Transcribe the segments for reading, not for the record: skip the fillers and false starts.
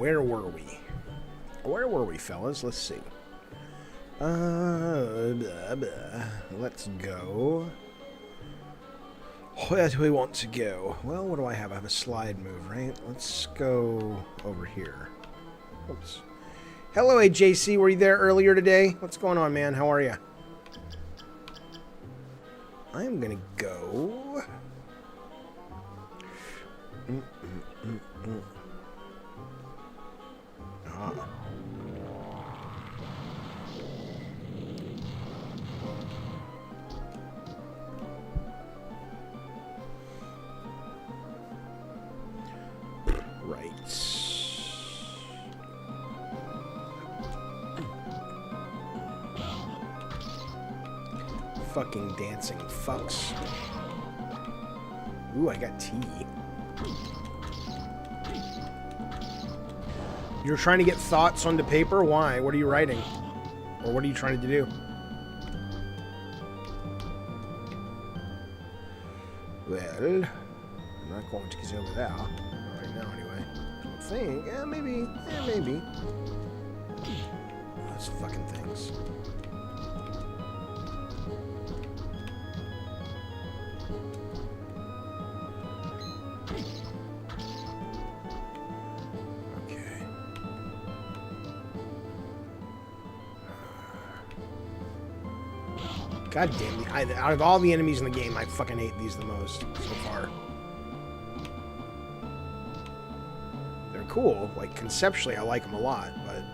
where were we? Where were we, fellas? Let's see. Let's go. Where do we want to go? Well, what do I have? I have a slide move, right? Let's go over here. Oops. Hello, AJC. Were you there earlier today? What's going on, man? How are you? I'm gonna go... Ah. Right. Fucking dancing fucks. Ooh, I got tea. You're trying to get thoughts onto paper? Why? What are you writing? Or what are you trying to do? Well, I'm not going to get over there. Not right now, anyway. I don't think. Yeah, maybe. Yeah, maybe. Those fucking things. God damn it. Out of all the enemies in the game, I fucking hate these the most so far. They're cool. Like, conceptually, I like them a lot, but...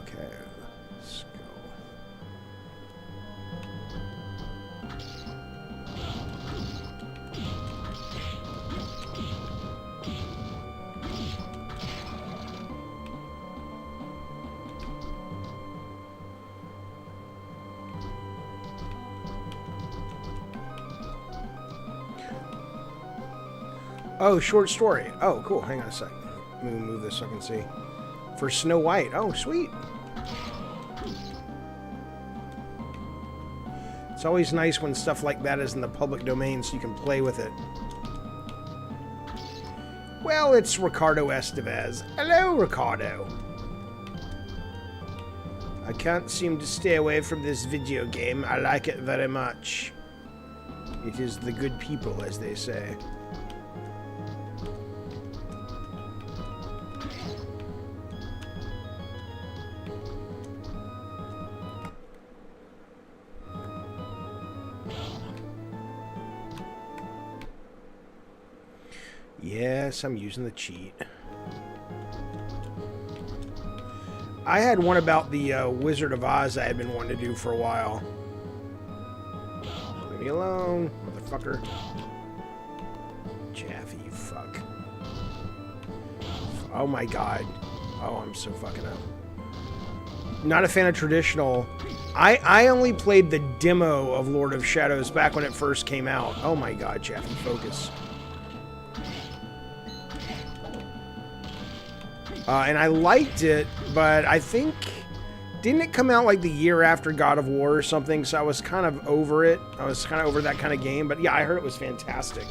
Okay, let's go. Oh, short story. Oh, cool. Hang on a sec. Let me move this so I can see. For Snow White. Oh, sweet. It's always nice when stuff like that is in the public domain so you can play with it. Well, it's Ricardo Estevez. Hello, Ricardo. I can't seem to stay away from this video game. I like it very much. It is the good people, as they say. Yes, I'm using the cheat. I had one about the Wizard of Oz I had been wanting to do for a while. Leave me alone, motherfucker. Jaffe, you fuck. Oh my god. Oh, I'm so fucking up. Not a fan of traditional. I only played the demo of Lord of Shadows back when it first came out. Oh my god, Jaffe, focus. And I liked it, but I think... Didn't it come out like the year after God of War or something? So I was kind of over it. I was kind of over that kind of game. But yeah, I heard it was fantastic.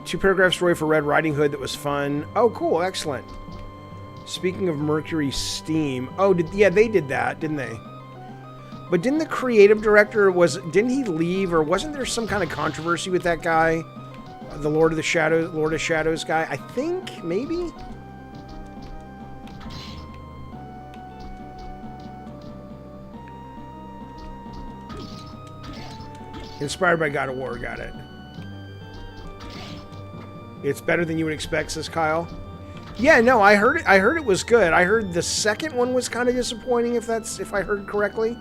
2-paragraph story for Red Riding Hood that was fun. Oh, cool. Excellent. Speaking of Mercury Steam. Oh, yeah, they did that, didn't they? But didn't the creative director... Didn't he leave? Or wasn't there some kind of controversy with that guy? The Lord of Shadows guy, I think, maybe? Inspired by God of War, got it. It's better than you would expect, says Kyle. Yeah, no, I heard it was good. I heard the second one was kind of disappointing, if I heard correctly.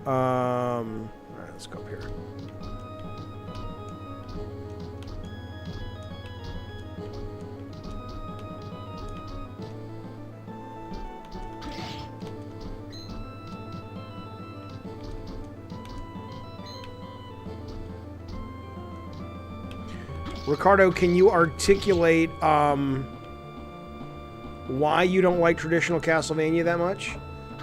Alright, let's go up here. Ricardo, can you articulate why you don't like traditional Castlevania that much?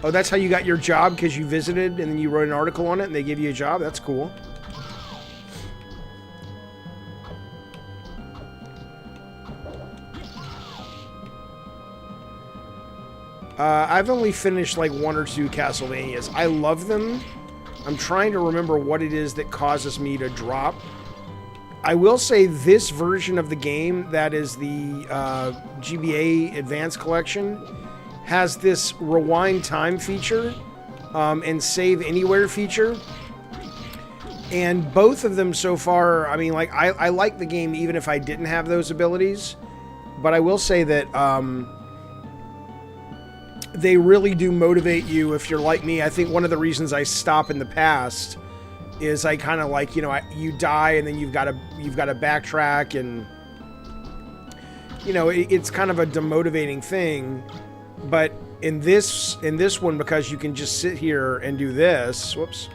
Oh, that's how you got your job, because you visited and then you wrote an article on it and they gave you a job? That's cool. I've only finished like 1 or 2 Castlevanias. I love them. I'm trying to remember what it is that causes me to drop. I will say this version of the game, that is the GBA Advanced Collection, has this rewind time feature and save anywhere feature. And both of them so far, I mean, like, I like the game even if I didn't have those abilities. But I will say that they really do motivate you if you're like me. I think one of the reasons I stop in the past is I kind of like, you know, you die and then you've got to backtrack, and you know, it's kind of a demotivating thing. But in this one, because you can just sit here and do this, whoops,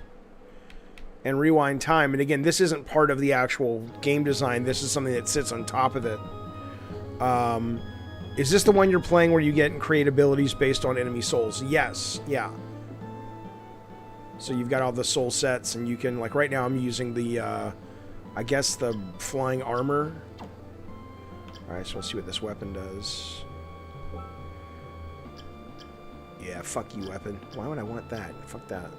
and rewind time. And again, this isn't part of the actual game design. This is something that sits on top of it. Is this the one you're playing where you get and create abilities based on enemy souls? Yes. Yeah. So you've got all the soul sets, and you can, like, right now I'm using the, I guess the flying armor. Alright, so let's see what this weapon does. Yeah, fuck you, weapon. Why would I want that? Fuck that.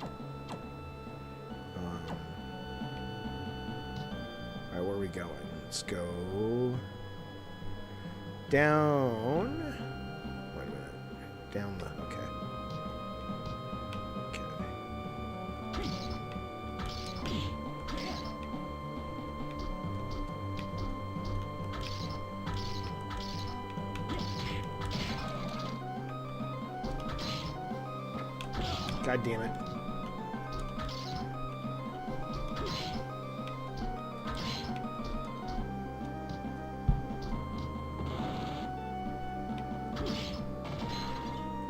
Alright, where are we going? Let's go down. Wait a minute. Down the... Okay. God damn it.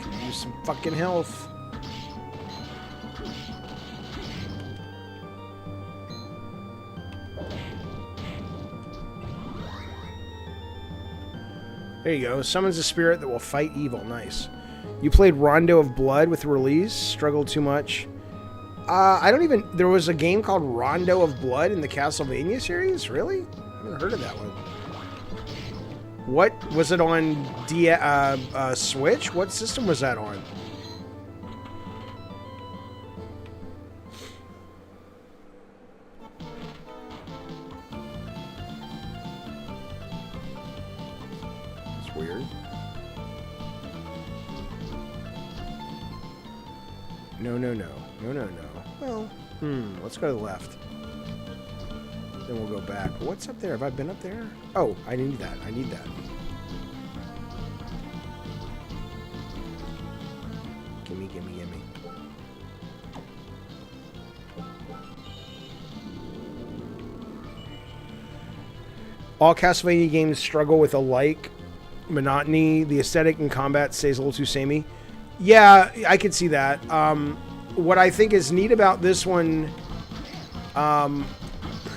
Could use some fucking health. There you go. Summons a spirit that will fight evil. Nice. You played Rondo of Blood with release? Struggled too much? I don't even... There was a game called Rondo of Blood in the Castlevania series? Really? I haven't heard of that one. What? Was it on Switch? What system was that on? That's weird. No, no, no. No, no, no. Well, let's go to the left. Then we'll go back. What's up there? Have I been up there? Oh, I need that. I need that. Gimme, gimme, gimme. All Castlevania games struggle with a like monotony. The aesthetic and combat stays a little too samey. Yeah, I could see that. What I think is neat about this one, I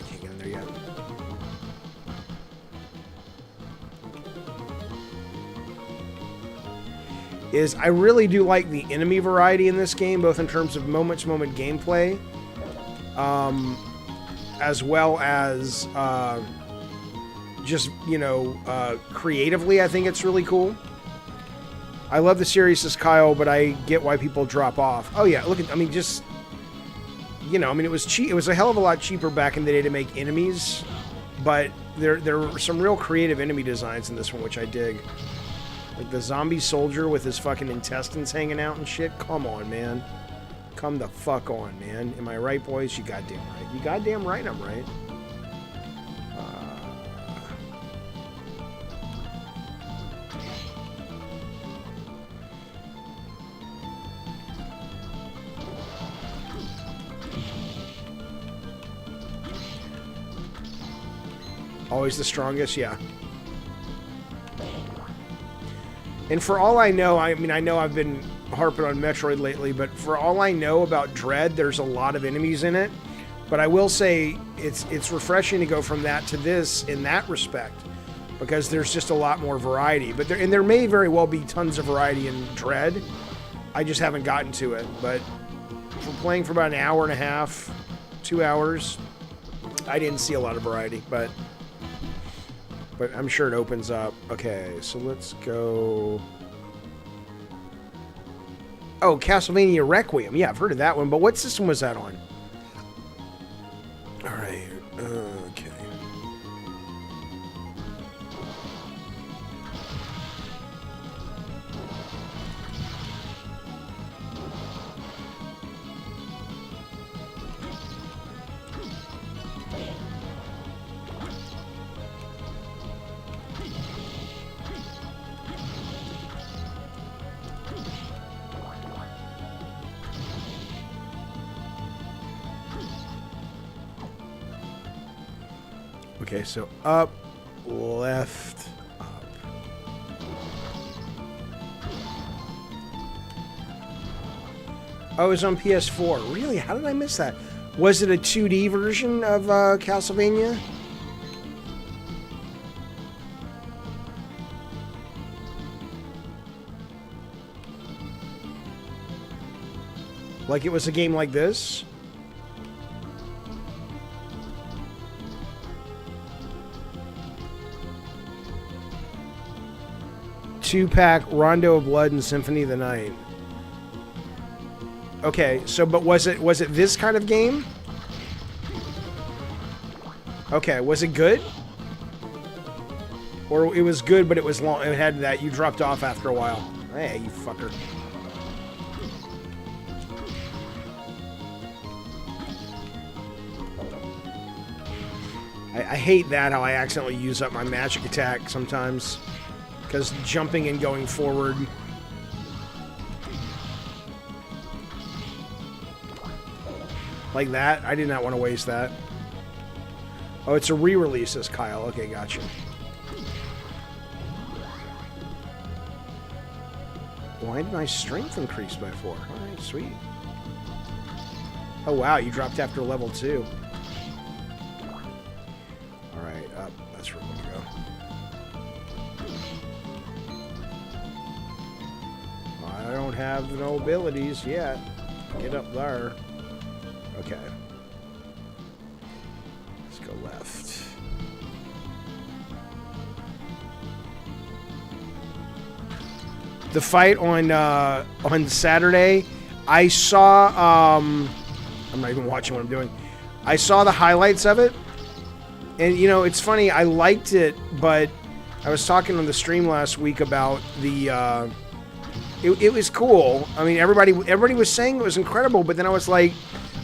can't get in there yet. Is I really do like the enemy variety in this game, both in terms of moment-to-moment gameplay, as well as just, you know, creatively. I think it's really cool. I love the series, says Kyle, but I get why people drop off. Oh yeah, look at, I mean, just, you know, I mean, it was cheap. It was a hell of a lot cheaper back in the day to make enemies, but there were some real creative enemy designs in this one, which I dig. Like the zombie soldier with his fucking intestines hanging out and shit. Come on, man. Come the fuck on, man. Am I right, boys? You goddamn right. You goddamn right, I'm right. Always the strongest, yeah. And for all I know, I mean, I know I've been harping on Metroid lately, but for all I know about Dread, there's a lot of enemies in it. But I will say it's refreshing to go from that to this in that respect, because there's just a lot more variety. But there may very well be tons of variety in Dread. I just haven't gotten to it. But for playing for about an hour and a half, 2 hours, I didn't see a lot of variety, but I'm sure it opens up. Okay, so let's go Oh, Castlevania Requiem. Yeah, I've heard of that one, but what system was that on? All right. Okay. Okay, so up, left, up. Oh, it was on PS4. Really? How did I miss that? Was it a 2D version of Castlevania? Like it was a game like this? Two-pack Rondo of Blood and Symphony of the Night. Okay, so but was it this kind of game? Okay, was it good? Or it was good, but it was long. It had that you dropped off after a while. Hey, you fucker. I hate that how I accidentally use up my magic attack sometimes. Because jumping and going forward. Like that? I did not want to waste that. Oh, it's a re-release, says Kyle. Okay, gotcha. Why did my strength increase by 4? Alright, sweet. Oh, wow, you dropped after level 2. Alright, up. That's where we'll go. I don't have no abilities yet. Get up there. Okay. Let's go left. The fight on Saturday, I saw I'm not even watching what I'm doing. I saw the highlights of it. And you know, it's funny, I liked it, but I was talking on the stream last week about the It was cool. I mean, everybody was saying it was incredible, but then I was like,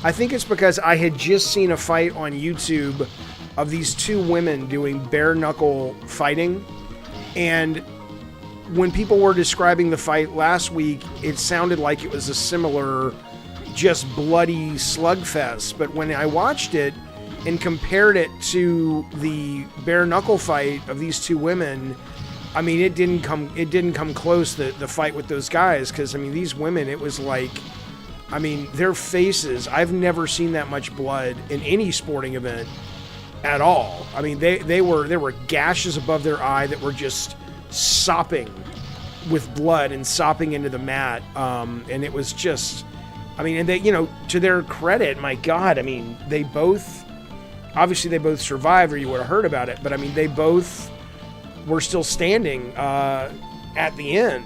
I think it's because I had just seen a fight on YouTube of these two women doing bare knuckle fighting, and when people were describing the fight last week, it sounded like it was a similar, just bloody slugfest. But when I watched it and compared it to the bare knuckle fight of these two women, I mean, it didn't come close, the fight with those guys, because I mean, these women, it was like, I mean, their faces, I've never seen that much blood in any sporting event at all. I mean, there were gashes above their eye that were just sopping with blood and sopping into the mat, and it was just, I mean, and they, you know, to their credit, my God, I mean, they both survived, or you would have heard about it, but I mean, they both were still standing at the end.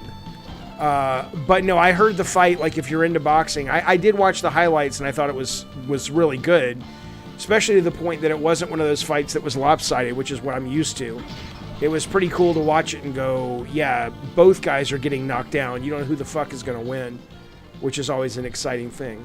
But no, I heard the fight, like if you're into boxing, I did watch the highlights and I thought it was really good, especially to the point that it wasn't one of those fights that was lopsided, which is what I'm used to. It was pretty cool to watch it and go, yeah, both guys are getting knocked down. You don't know who the fuck is going to win, which is always an exciting thing.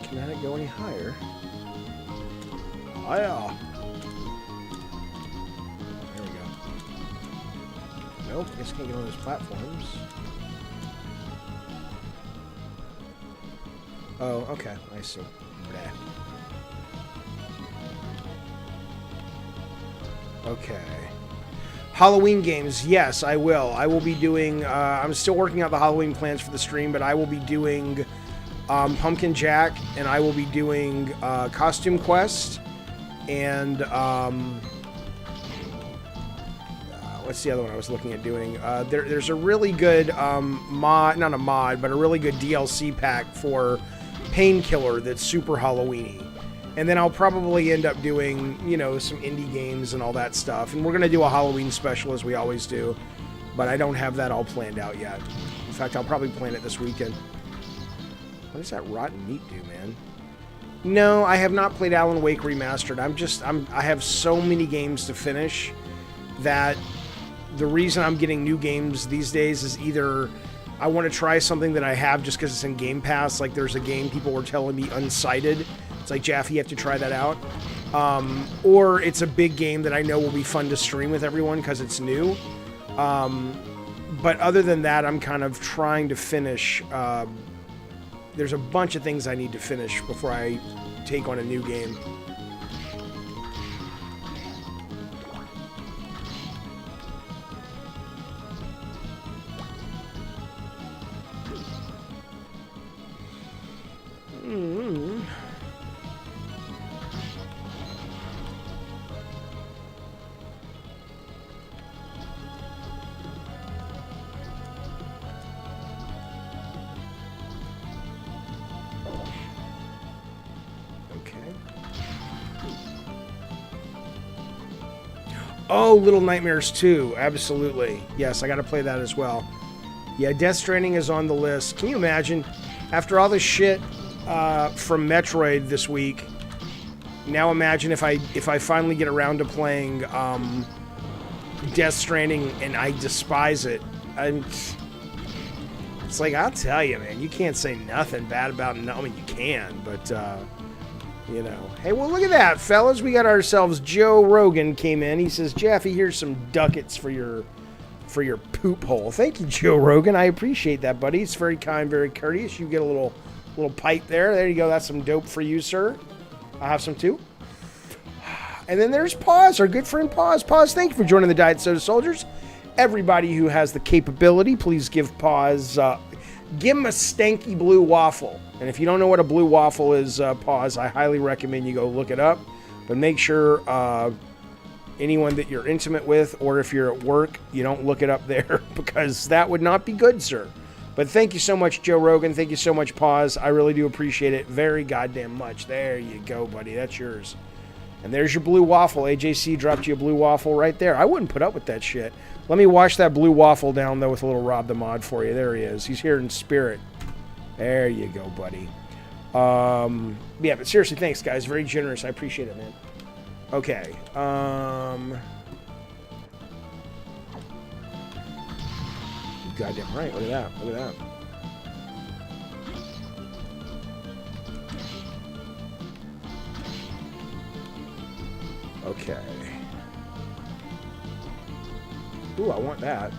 Can I go any higher? Oh, yeah. There we go. Nope, I guess I can't get on those platforms. Oh, okay, I see. Blah. Okay. Halloween games, yes, I will. I will be doing, I'm still working out the Halloween plans for the stream, but I will be doing Pumpkin Jack, and I will be doing Costume Quest, and what's the other one I was looking at doing? There's a really good mod, not a mod, but a really good DLC pack for Painkiller that's super Halloween-y. And then I'll probably end up doing, you know, some indie games and all that stuff. And we're going to do a Halloween special as we always do. But I don't have that all planned out yet. In fact, I'll probably plan it this weekend. What does that rotten meat do, man? No, I have not played Alan Wake Remastered. I have so many games to finish that the reason I'm getting new games these days is either I want to try something that I have just because it's in Game Pass. Like there's a game people were telling me Unsighted. It's like, Jaffe, you have to try that out. Or it's a big game that I know will be fun to stream with everyone because it's new. But other than that, I'm kind of trying to finish. There's a bunch of things I need to finish before I take on a new game. Oh, Little Nightmares 2. Absolutely. Yes, I got to play that as well. Yeah, Death Stranding is on the list. Can you imagine? After all this shit from Metroid this week, now imagine if I finally get around to playing Death Stranding and I despise it. It's like, I'll tell you, man, you can't say nothing bad about it. I mean, you can, but... you know. Hey, well, look at that, fellas. We got ourselves Joe Rogan came in. He says, Jaffe, here's some ducats for your poop hole. Thank you, Joe Rogan. I appreciate that, buddy. It's very kind, very courteous. You get a little pipe there. There you go. That's some dope for you, sir. I'll have some too. And then there's Pause, our good friend Pause. Pause, thank you for joining the Diet Soda Soldiers. Everybody who has the capability, please give Pause, give him a stanky blue waffle. And if you don't know what a blue waffle is, Pause, I highly recommend you go look it up. But make sure anyone that you're intimate with, or if you're at work, you don't look it up there, because that would not be good, sir. But thank you so much, Joe Rogan. Thank you so much, Pause. I really do appreciate it very goddamn much. There you go, buddy. That's yours. And there's your blue waffle. AJC dropped you a blue waffle right there. I wouldn't put up with that shit. Let me wash that blue waffle down, though, with a little Rob the Mod for you. There he is. He's here in spirit. There you go, buddy. Yeah, but seriously, thanks, guys. Very generous. I appreciate it, man. Okay. Goddamn right. Look at that. Look at that. Okay. Ooh, I want that.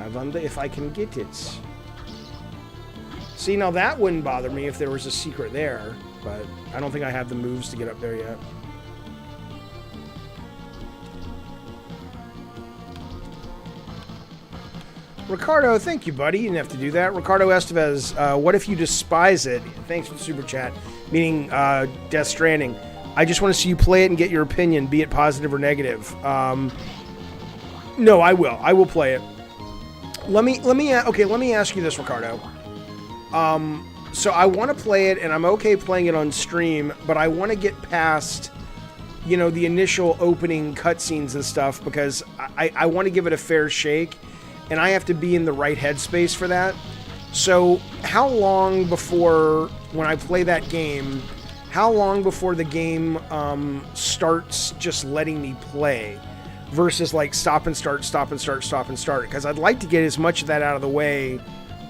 I wonder if I can get it. See, now that wouldn't bother me if there was a secret there, but I don't think I have the moves to get up there yet. Ricardo, thank you, buddy. You didn't have to do that. Ricardo Estevez, what if you despise it? Thanks for the super chat. Meaning Death Stranding. I just want to see you play it and get your opinion, be it positive or negative. No, I will. I will play it. Let me ask you this, Ricardo. So I want to play it, and I'm okay playing it on stream, but I want to get past, you know, the initial opening cutscenes and stuff, because I want to give it a fair shake, and I have to be in the right headspace for that. So how long before, when I play that game, how long before the game starts just letting me play? Versus like stop and start, stop and start, stop and start. Because I'd like to get as much of that out of the way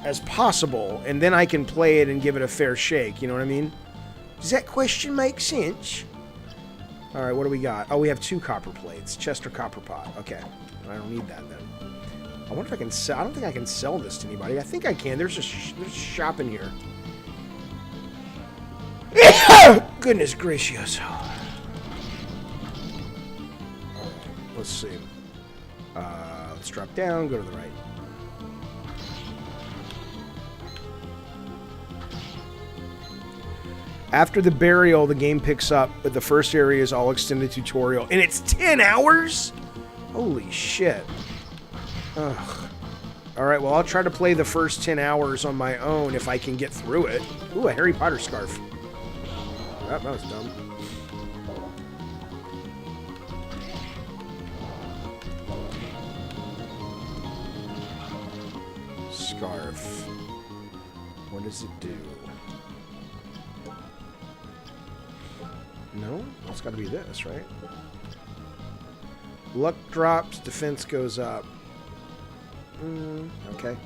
as possible, and then I can play it and give it a fair shake. You know what I mean? Does that question make sense? All right, what do we got? Oh, we have 2 copper plates. Chester copper pot. Okay, I don't need that then. I wonder if I can sell. I don't think I can sell this to anybody. I think I can. There's a shop in here. Goodness gracious. Let's see. Let's drop down, go to the right. After the burial, the game picks up, but the first area is all extended tutorial. And it's 10 hours? Holy shit. Ugh. Alright, well, I'll try to play the first 10 hours on my own if I can get through it. Ooh, a Harry Potter scarf. Oh, that was dumb. Scarf. What does it do? No? It's got to be this, right? Luck drops, defense goes up. Okay.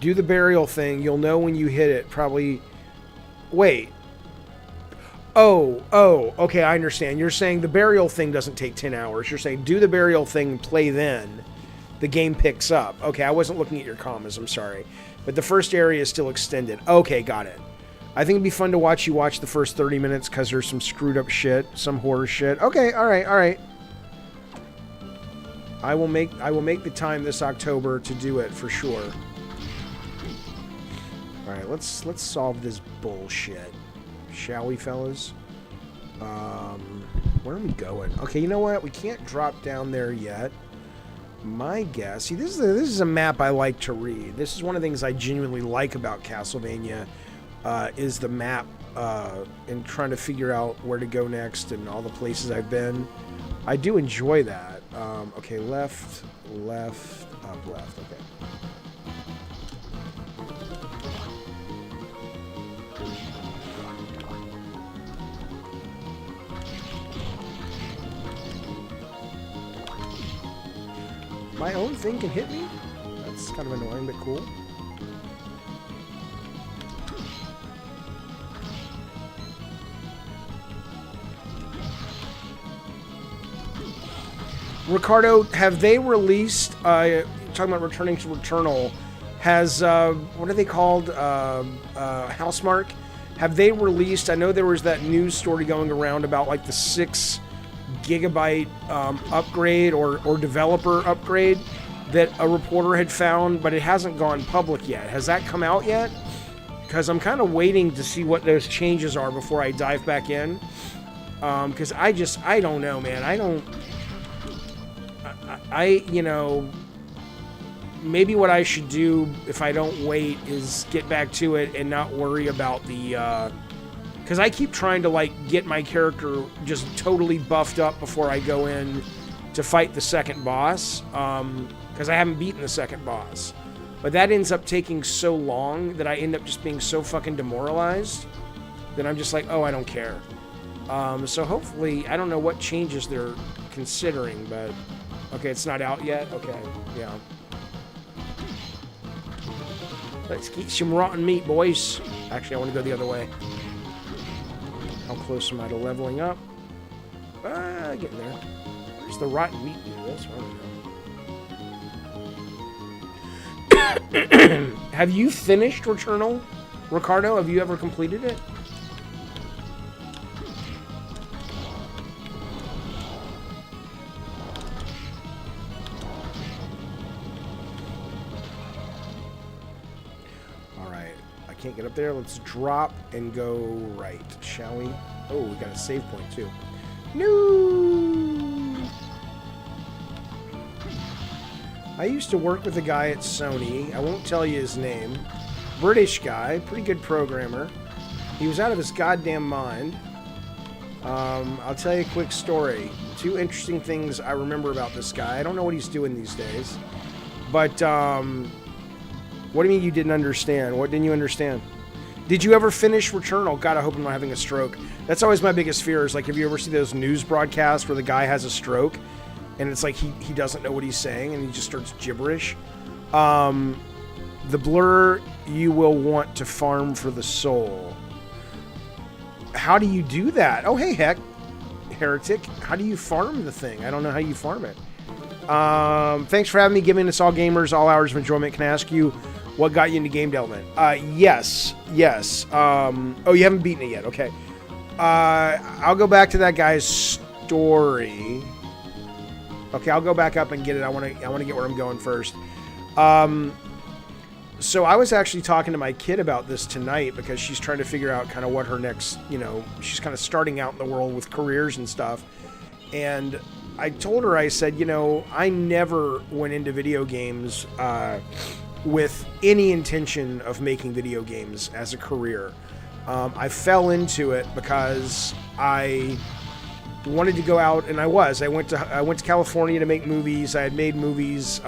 Do the burial thing. You'll know when you hit it. Probably... Wait. Oh, okay, I understand. You're saying the burial thing doesn't take 10 hours. You're saying do the burial thing, play then. The game picks up. Okay, I wasn't looking at your commas. I'm sorry. But the first area is still extended. Okay, got it. I think it'd be fun to watch you watch the first 30 minutes because there's some screwed up shit, some horror shit. Okay, all right. I will make the time this October to do it for sure. All right, let's solve this bullshit, shall we, fellas? Where are we going? Okay, you know what? We can't drop down there yet. My guess. See, this is a map I like to read. This is one of the things I genuinely like about Castlevania. Is the map and trying to figure out where to go next and all the places I've been. I do enjoy that. Okay, left, up, left. Okay. My own thing can hit me? That's kind of annoying, but cool. Ricardo, have they released, talking about returning to Returnal, has, what are they called, Housemarque? Have they released, I know there was that news story going around about like the 6 gigabyte upgrade or developer upgrade that a reporter had found, but it hasn't gone public yet. Has that come out yet? Because I'm kind of waiting to see what those changes are before I dive back in. Because I don't know, man. You know, maybe what I should do if I don't wait is get back to it and not worry about the, because I keep trying to, like, get my character just totally buffed up before I go in to fight the second boss, because I haven't beaten the second boss. But that ends up taking so long that I end up just being so fucking demoralized that I'm just like, oh, I don't care. So hopefully, I don't know what changes they're considering, but... Okay, it's not out yet? Okay, yeah. Let's get some rotten meat, boys. Actually, I want to go the other way. How close am I to leveling up? Getting there. Where's the rotten meat? That's where Have you finished Returnal? Ricardo, have you ever completed it? Can't get up there. Let's drop and go right, shall we? Oh, we got a save point too. No. I used to work with a guy at Sony. I won't tell you his name. British guy, pretty good programmer. He was out of his goddamn mind. I'll tell you a quick story. 2 interesting things I remember about this guy. I don't know what he's doing these days, but what do you mean you didn't understand? What didn't you understand? Did you ever finish Returnal? God, I hope I'm not having a stroke. That's always my biggest fear is, like, if you ever see those news broadcasts where the guy has a stroke and it's like he doesn't know what he's saying and he just starts gibberish. The blur, you will want to farm for the soul. How do you do that? Oh, hey, heck, heretic. How do you farm the thing? I don't know how you farm it. Thanks for having me, giving us all gamers all hours of enjoyment. Can I ask you what got you into game development? Yes. Oh, you haven't beaten it yet. Okay. I'll go back to that guy's story. Okay, I'll go back up and get it. I want to get where I'm going first. So I was actually talking to my kid about this tonight because she's trying to figure out kind of what her next, she's kind of starting out in the world with careers and stuff. And I told her, I said, I never went into video games with any intention of making video games as a career. I fell into it because I wanted to go out, and I went to California to make movies. I had made movies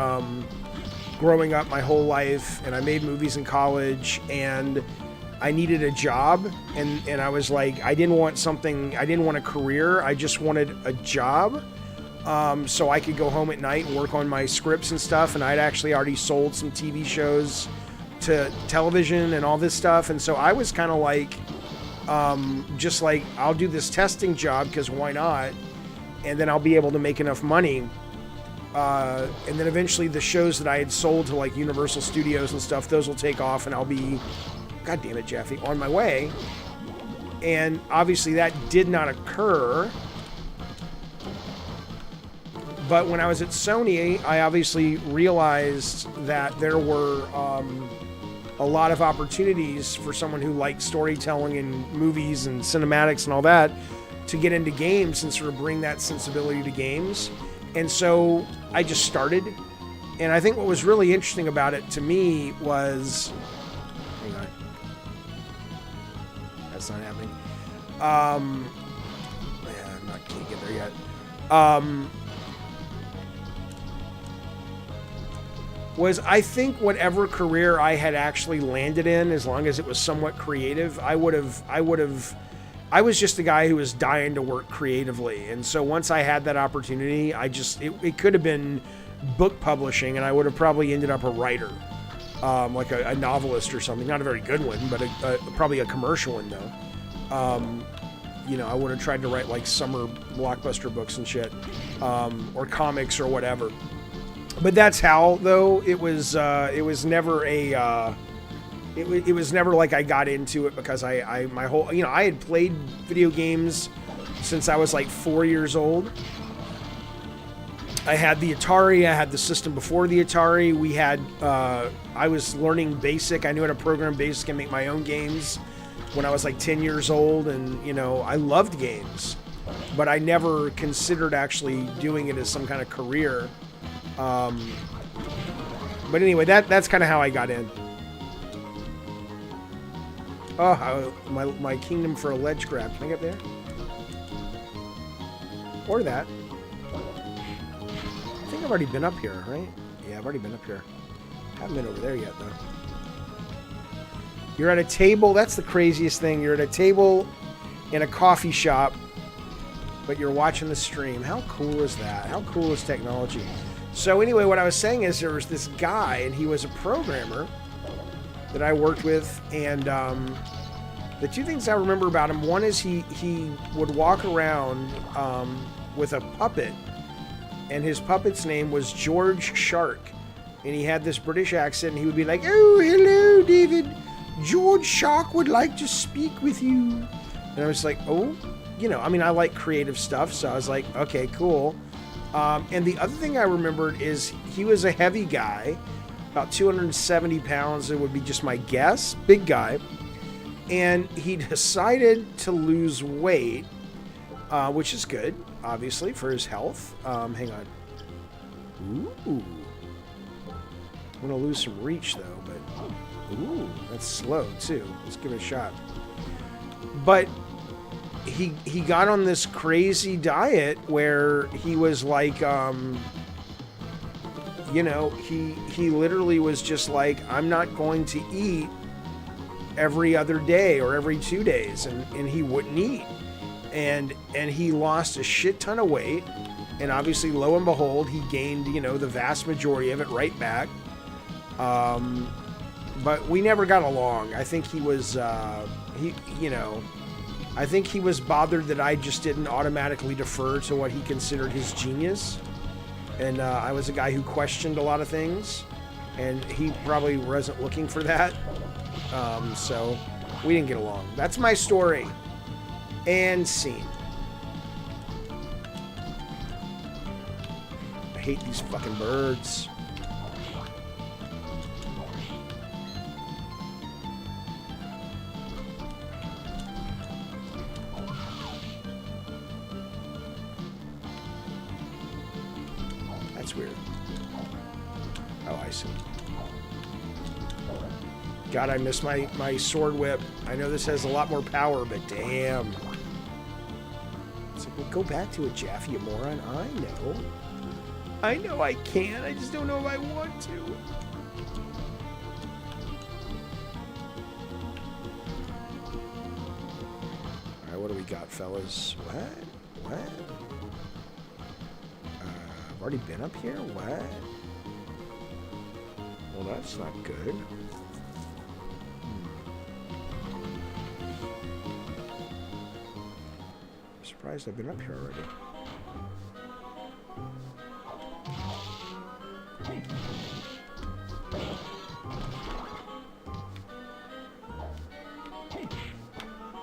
growing up my whole life, and I made movies in college, and I needed a job, and I was like, I didn't want a career, I just wanted a job, so I could go home at night and work on my scripts and stuff. And I'd actually already sold some TV shows to television and all this stuff, and so I was kind of like, just like, I'll do this testing job because why not, and then I'll be able to make enough money. And then eventually the shows that I had sold to like Universal Studios and stuff, those will take off and I'll be, God damn it, Jaffe, on my way. And obviously that did not occur. But when I was at Sony, I obviously realized that there were a lot of opportunities for someone who liked storytelling and movies and cinematics and all that to get into games and sort of bring that sensibility to games. And so I just started. And I think what was really interesting about it to me was... Hang on. That's not happening. Yeah, can't get there yet. Was I think whatever career I had actually landed in, as long as it was somewhat creative, I was just a guy who was dying to work creatively. And so once I had that opportunity, it could have been book publishing, and I would have probably ended up a writer, like a novelist or something. Not a very good one, but probably a commercial one though. I would have tried to write like summer blockbuster books and shit, or comics or whatever. But that's how, though, it was never it was never like I got into it because I had played video games since I was like 4 years old. I had the Atari, I had the system before the Atari. I was learning BASIC. I knew how to program BASIC and make my own games when I was like 10 years old, and I loved games, but I never considered actually doing it as some kind of career. But anyway, that's kind of how I got in. Oh, my kingdom for a ledge grab. Can I get there? Or that. I think I've already been up here, right? Yeah, I've already been up here. Haven't been over there yet, though. You're at a table. That's the craziest thing. You're at a table in a coffee shop, but you're watching the stream. How cool is that? How cool is technology? So anyway, what I was saying is there was this guy, and he was a programmer that I worked with, and the two things I remember about him, one is he would walk around with a puppet, and his puppet's name was George Shark, and he had this British accent, and he would be like, "Oh, hello, David. George Shark would like to speak with you." And I was like, oh, I like creative stuff, so I was like, okay, cool. And the other thing I remembered is he was a heavy guy, about 270 pounds, it would be just my guess, big guy. And he decided to lose weight, which is good, obviously, for his health. Hang on. Ooh. I'm going to lose some reach, though, but... Ooh, that's slow, too. Let's give it a shot. But... He got on this crazy diet where he was like, he literally was just like, I'm not going to eat every other day or every 2 days, and he wouldn't eat, and he lost a shit ton of weight, and obviously, lo and behold, he gained the vast majority of it right back. But we never got along. I think he was I think he was bothered that I just didn't automatically defer to what he considered his genius. And I was a guy who questioned a lot of things, and he probably wasn't looking for that. So we didn't get along. That's my story. And scene. I hate these fucking birds. Oh, I see. God, I miss my sword whip. I know this has a lot more power, but damn. It's like, well, go back to it, Jaffe, you moron. I know. I know I can. I just don't know if I want to. Alright, what do we got, fellas? What? I've already been up here? What? Well, that's not good. I'm surprised I've been up here already.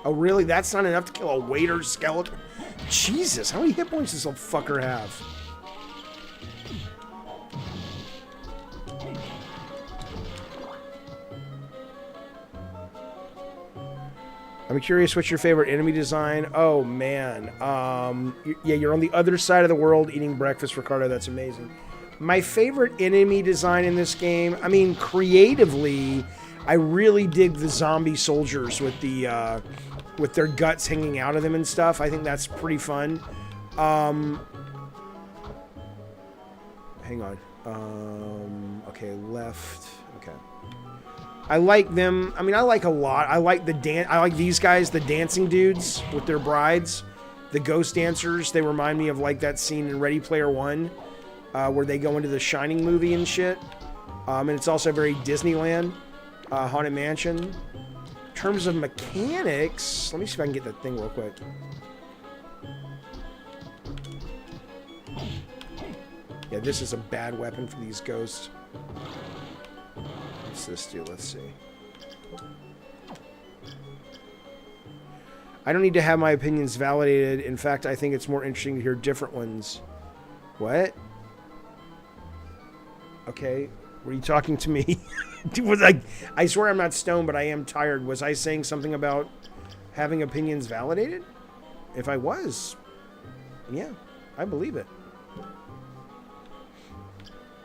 Oh, really? That's not enough to kill a waiter skeleton? Jesus, how many hit points does this little fucker have? I'm curious, what's your favorite enemy design? Oh, man. Yeah, you're on the other side of the world eating breakfast, Ricardo. That's amazing. My favorite enemy design in this game, I mean, creatively, I really dig the zombie soldiers with the with their guts hanging out of them and stuff. I think that's pretty fun. Hang on. Okay, left. Okay. I like them. I mean, I like a lot. I like I like these guys, the dancing dudes with their brides, the ghost dancers. They remind me of like that scene in Ready Player One, where they go into the Shining movie and shit. And it's also very Disneyland, Haunted Mansion. In terms of mechanics, let me see if I can get that thing real quick. Yeah, this is a bad weapon for these ghosts. What's this do? Let's see. I don't need to have my opinions validated. In fact, I think it's more interesting to hear different ones. What? Okay. Were you talking to me? I swear I'm not stoned, but I am tired. Was I saying something about having opinions validated? If I was, yeah, I believe it.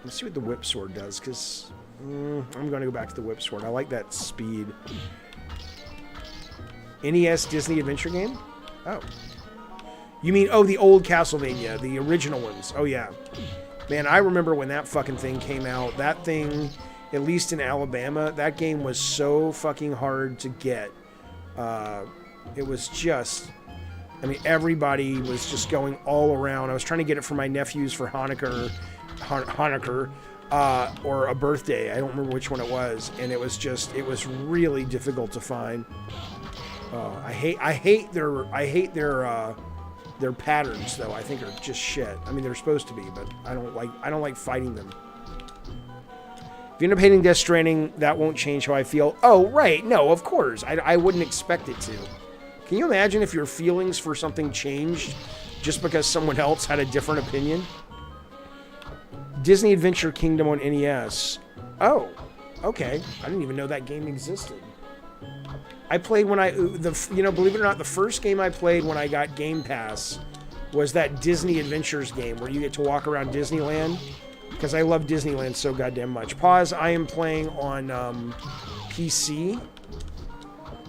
Let's see what the whip sword does, because I'm going to go back to the whip sword. I like that speed. NES Disney adventure game? Oh. You mean, oh, the old Castlevania, the original ones. Oh, yeah. Man, I remember when that fucking thing came out. That thing, at least in Alabama, that game was so fucking hard to get. It was just, I mean, everybody was just going all around. I was trying to get it for my nephews for Hanukkah, or a birthday. I don't remember which one it was. And it was just, it was really difficult to find. I hate their patterns, though. I think are just shit. I mean, they're supposed to be, but I don't like fighting them. If you end up hating Death Stranding, that won't change how I feel. Oh, right. No, of course. I wouldn't expect it to. Can you imagine if your feelings for something changed just because someone else had a different opinion? Disney Adventure Kingdom on NES. Oh, okay. I didn't even know that game existed. I played when believe it or not, the first game I played when I got Game Pass was that Disney Adventures game where you get to walk around Disneyland, because I love Disneyland so goddamn much. Pause, I am playing on PC.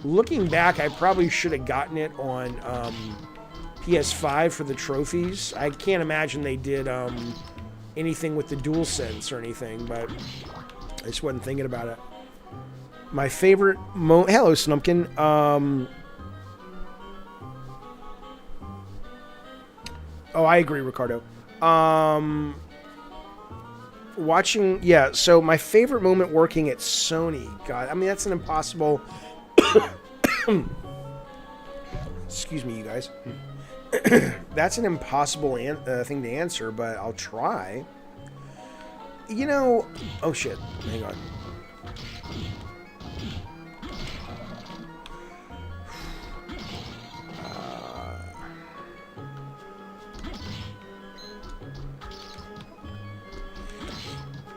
Looking back, I probably should have gotten it on PS5 for the trophies. I can't imagine they did anything with the DualSense or anything, but I just wasn't thinking about it. My favorite hello, Snumpkin. Oh, I agree, Ricardo. Watching, yeah, so my favorite moment working at Sony. God, I mean, that's an impossible... Excuse me, you guys. That's an impossible thing to answer, but I'll try. You know... Oh, shit. Hang on.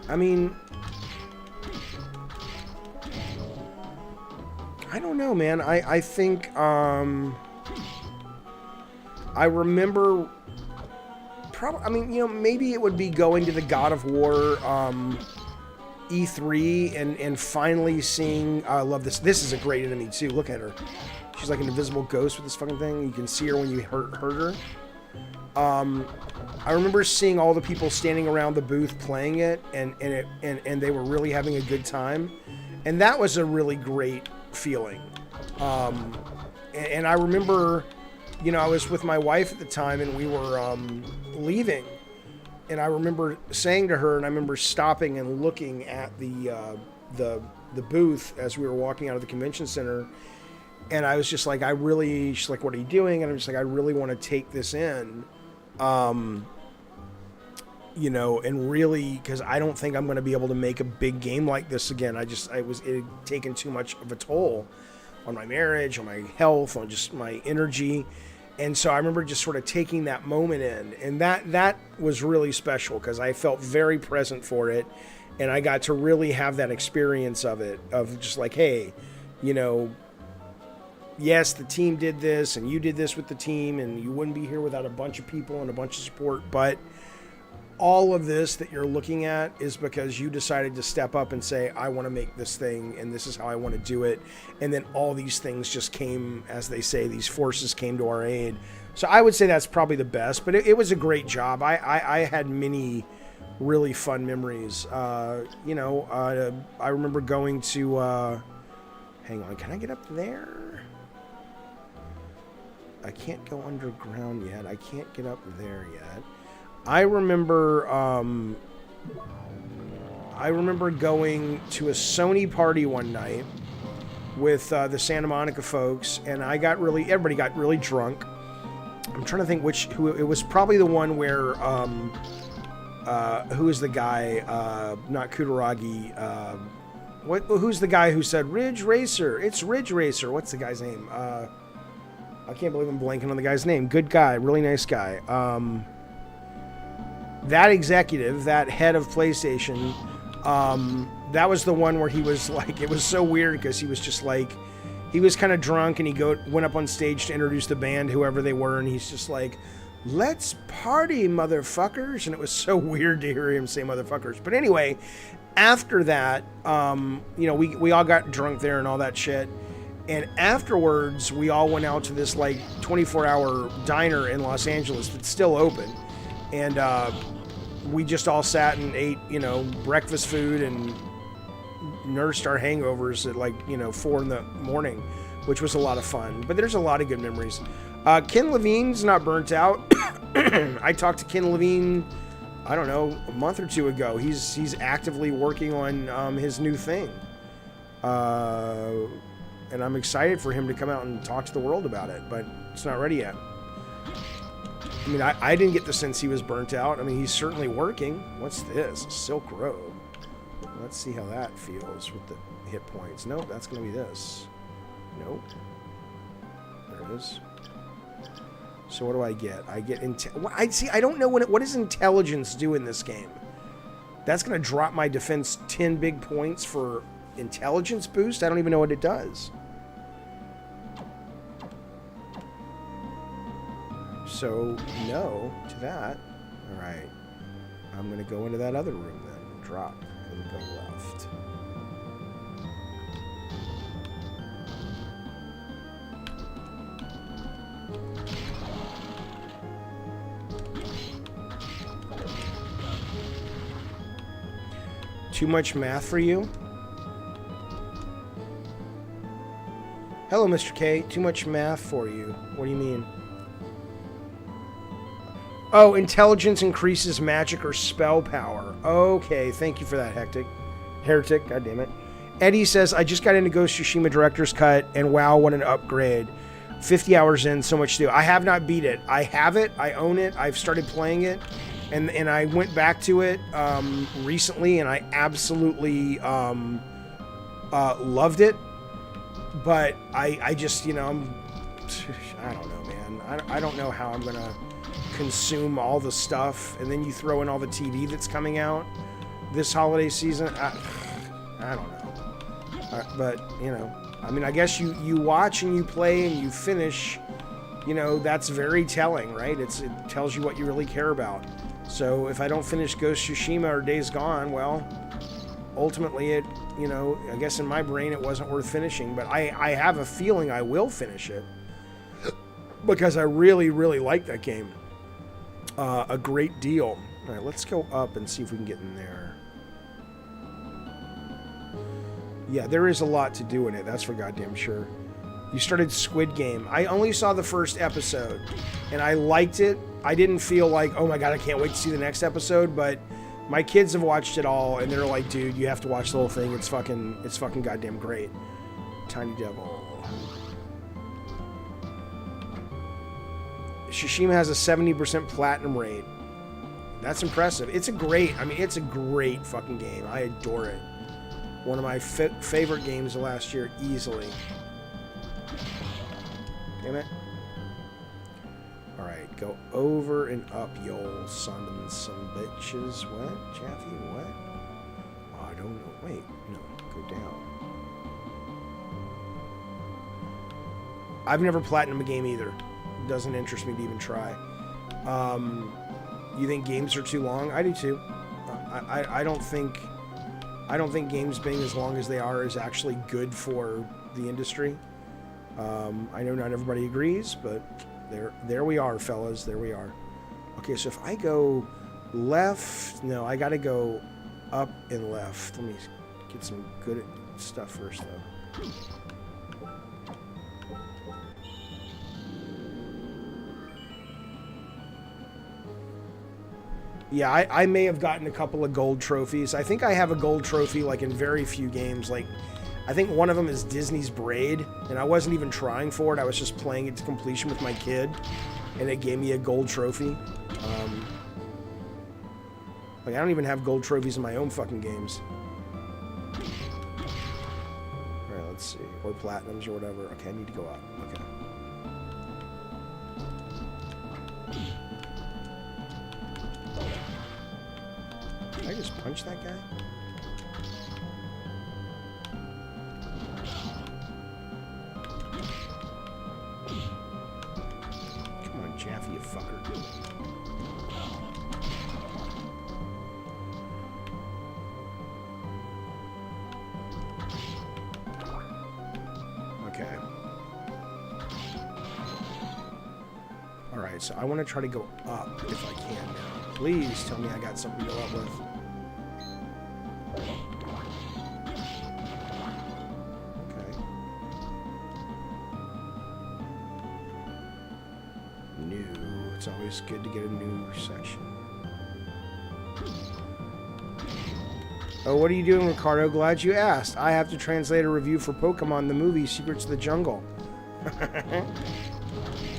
I mean, I don't know, man. I think, I remember, probably, I mean, you know, maybe it would be going to the God of War, E3 and finally seeing, I love this. This is a great enemy too. Look at her. She's like an invisible ghost with this fucking thing. You can see her when you hurt her. I remember seeing all the people standing around the booth playing it, and they were really having a good time, and that was a really great feeling. And I remember, you know, I was with my wife at the time, and we were leaving, and I remember saying to her, and I remember stopping and looking at the booth as we were walking out of the convention center, and I was just like, she's like, what are you doing? And I'm just like, I really want to take this in. You know, and really, because I don't think I'm going to be able to make a big game like this again. It had taken too much of a toll on my marriage, on my health, on just my energy. And so I remember just sort of taking that moment in, and that was really special because I felt very present for it, and I got to really have that experience of it, of just like, hey, you know, yes, the team did this, and you did this with the team, and you wouldn't be here without a bunch of people and a bunch of support, but all of this that you're looking at is because you decided to step up and say, I want to make this thing, and this is how I want to do it. And then all these things just came, as they say, these forces came to our aid. So I would say that's probably the best, but it was a great job. I had many really fun memories. You know, I remember going to, hang on, can I get up there? I can't go underground yet. I can't get up there yet. I remember going to a Sony party one night with the Santa Monica folks, and everybody got really drunk. I'm trying to think who it was. Probably the one where who is the guy? Not Kutaragi. Who's the guy who said Ridge Racer? It's Ridge Racer. What's the guy's name? I can't believe I'm blanking on the guy's name. Good guy, really nice guy. That executive, that head of PlayStation, that was the one where he was like, it was so weird because he was just like, he was kind of drunk, and he went up on stage to introduce the band, whoever they were, and he's just like, let's party, motherfuckers. And it was so weird to hear him say motherfuckers. But anyway, after that, you know, we all got drunk there and all that shit. And afterwards, we all went out to this like 24-hour diner in Los Angeles that's still open. And we just all sat and ate, you know, breakfast food and nursed our hangovers at like, you know, 4 a.m, which was a lot of fun. But there's a lot of good memories. Ken Levine's not burnt out. I talked to Ken Levine, I don't know, a month or two ago. He's actively working on his new thing. And I'm excited for him to come out and talk to the world about it, but it's not ready yet. I mean, I didn't get the sense he was burnt out. I mean, he's certainly working. What's this? A silk robe. Let's see how that feels with the hit points. Nope, that's going to be this. Nope. There it is. So what do I get? I get I don't know what does intelligence do in this game. That's going to drop my defense 10 big points for intelligence boost. I don't even know what it does. So, no to that. Alright. I'm going to go into that other room then. Drop and go left. Too much math for you? Hello, Mr. K. Too much math for you. What do you mean? Oh, intelligence increases magic or spell power. Okay, thank you for that, Heretic, god damn it. Eddie says, I just got into Ghost Tsushima Director's Cut, and wow, what an upgrade. 50 hours in, so much to do. I have not beat it. I have it, I own it, I've started playing it, and I went back to it recently, and I absolutely loved it. But I just, you know, I don't know, man. I don't know how I'm going to consume all the stuff, and then you throw in all the TV that's coming out this holiday season. I don't know. But, you know, I mean, I guess you watch and you play and you finish, you know, that's very telling, right? It tells you what you really care about. So if I don't finish Ghost Tsushima or Days Gone, well, ultimately it, you know, I guess in my brain it wasn't worth finishing, but I have a feeling I will finish it because I really, really like that game a great deal. All right, let's go up and see if we can get in there. Yeah, there is a lot to do in it, that's for goddamn sure. You started Squid Game. I only saw the first episode, and I liked it. I didn't feel like, oh my god, I can't wait to see the next episode, but my kids have watched it all, and they're like, dude, you have to watch the whole thing. It's fucking goddamn great. Tiny Devil. Tsushima has a 70% platinum rate. That's impressive. It's a great fucking game. I adore it. One of my favorite games of last year, easily. Damn it. Alright, go over and up, you old son and some bitches. What? Jaffe, what? Oh, I don't know. Wait, no, go down. I've never platinumed a game either. It doesn't interest me to even try. You think games are too long? I do too. I don't think games being as long as they are is actually good for the industry. I know not everybody agrees, but there we are, fellas. There we are. Okay, so if I go left, no, I gotta go up and left. Let me get some good stuff first, though. Yeah, I may have gotten a couple of gold trophies. I think I have a gold trophy, like, in very few games. Like, I think one of them is Disney's Braid, and I wasn't even trying for it. I was just playing it to completion with my kid, and it gave me a gold trophy. Like, I don't even have gold trophies in my own fucking games. Alright, let's see. Or platinums or whatever. Okay, I need to go up. Okay. Did I just punch that guy? Come on, Jaffe, you fucker. Okay. Alright, so I want to try to go up if I can now. Please tell me I got something to go up with. Okay. New. It's always good to get a new section. Oh, what are you doing, Ricardo? Glad you asked. I have to translate a review for Pokemon, the movie, Secrets of the Jungle.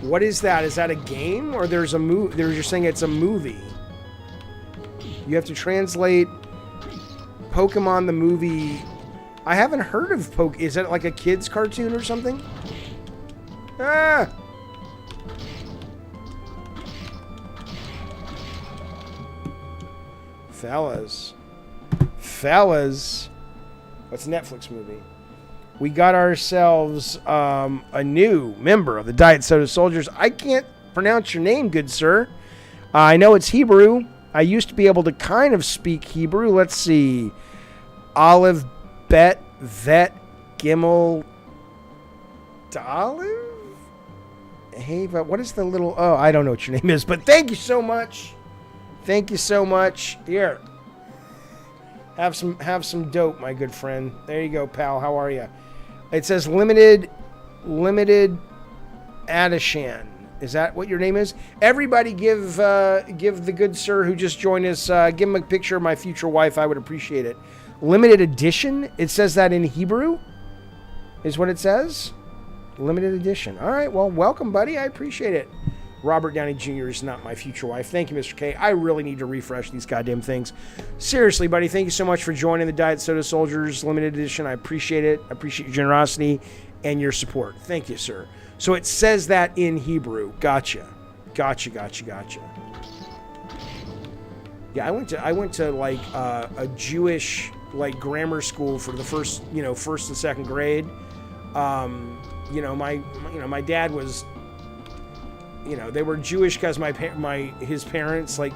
What is that? Is that a game? Or there's a movie? They're just saying it's a movie. You have to translate Pokemon the movie. I haven't heard of Is that like a kid's cartoon or something? Ah! Fellas. What's a Netflix movie? We got ourselves a new member of the Diet Soda Soldiers. I can't pronounce your name, good sir. I know it's Hebrew. I used to be able to kind of speak Hebrew. Let's see. Olive, Bet, Vet, Gimel, Olive? Hey, but what is the little... Oh, I don't know what your name is, but thank you so much. Thank you so much. Here. Have some dope, my good friend. There you go, pal. How are you? It says limited Adishan. Is that what your name is? Everybody give the good sir who just joined us, give him a picture of my future wife. I would appreciate it. Limited edition? It says that in Hebrew? Is what it says? Limited edition. All right, well, welcome, buddy. I appreciate it. Robert Downey Jr. is not my future wife. Thank you, Mr. K. I really need to refresh these goddamn things. Seriously, buddy, thank you so much for joining the Diet Soda Soldiers Limited Edition. I appreciate it. I appreciate your generosity and your support. Thank you, sir. So it says that in Hebrew. Gotcha. Yeah, I went to like a Jewish like grammar school for the first and second grade. My dad was you know, they were Jewish because his parents, like,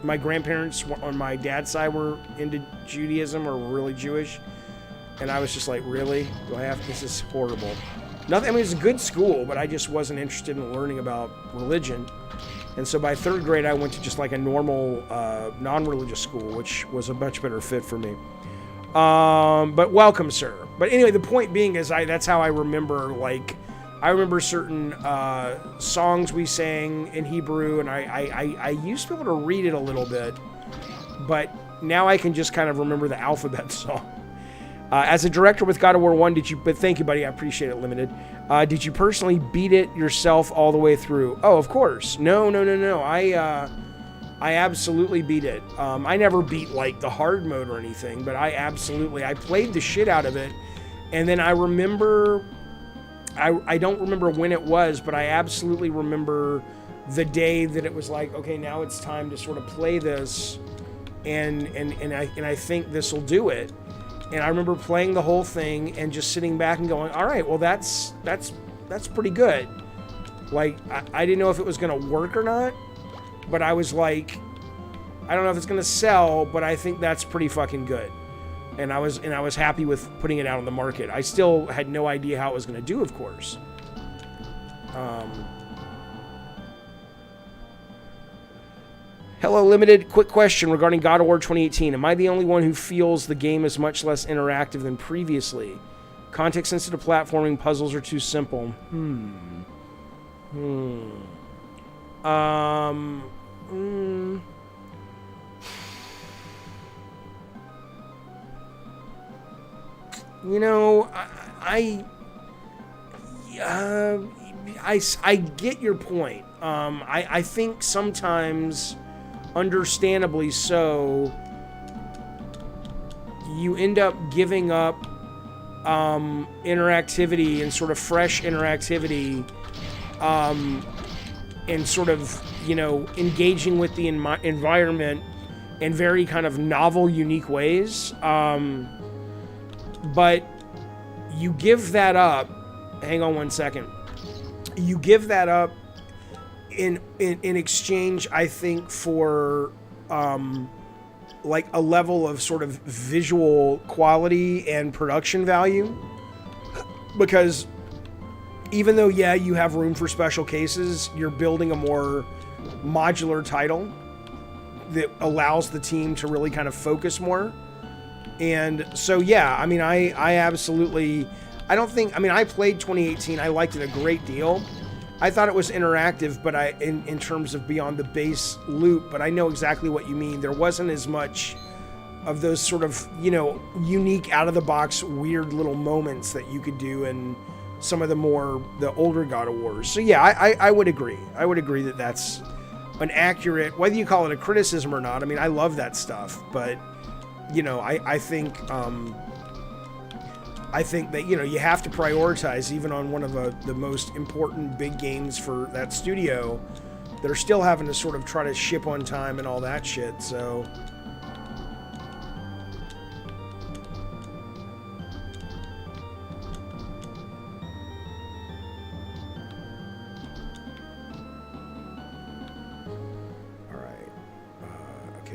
my grandparents on my dad's side were into Judaism or were really Jewish. And I was just like, really? This is horrible. Nothing, I mean, it's a good school, but I just wasn't interested in learning about religion. And so by third grade, I went to just like a normal, non-religious school, which was a much better fit for me. But welcome, sir. But anyway, the point being is that's how I remember, like, I remember certain songs we sang in Hebrew, and I used to be able to read it a little bit, but now I can just kind of remember the alphabet song. As a director with God of War 1, but thank you, buddy, I appreciate it, Limited. Did you personally beat it yourself all the way through? Oh, of course. No. I absolutely beat it. I never beat, like, the hard mode or anything, but I played the shit out of it, and then I remember... I don't remember when it was, but I absolutely remember the day that it was like, okay, now it's time to sort of play this, and I think this will do it. And I remember playing the whole thing and just sitting back and going, all right, well, that's pretty good. Like, I didn't know if it was going to work or not, but I was like, I don't know if it's going to sell, but I think that's pretty fucking good. And I was happy with putting it out on the market. I still had no idea how it was going to do, of course. Hello, Limited. Quick question regarding God of War 2018. Am I the only one who feels the game is much less interactive than previously? Context-sensitive platforming puzzles are too simple. You know, I get your point. I think sometimes, understandably so, you end up giving up interactivity and sort of fresh interactivity, and sort of, you know, engaging with the environment in very kind of novel, unique ways. But you give that up. Hang on one second. You give that up in exchange, I think, for like a level of sort of visual quality and production value. Because even though, yeah, you have room for special cases, you're building a more modular title that allows the team to really kind of focus more. And so, yeah, I mean, I absolutely, I don't think, I mean, I played 2018. I liked it a great deal. I thought it was interactive, but in terms of beyond the base loop, but I know exactly what you mean. There wasn't as much of those sort of, you know, unique out of the box, weird little moments that you could do in some of the older God of Wars. So yeah, I would agree. I would agree that that's an accurate, whether you call it a criticism or not. I mean, I love that stuff, but you know, I think that, you know, you have to prioritize even on one of the most important big games for that studio. They're still having to sort of try to ship on time and all that shit, so.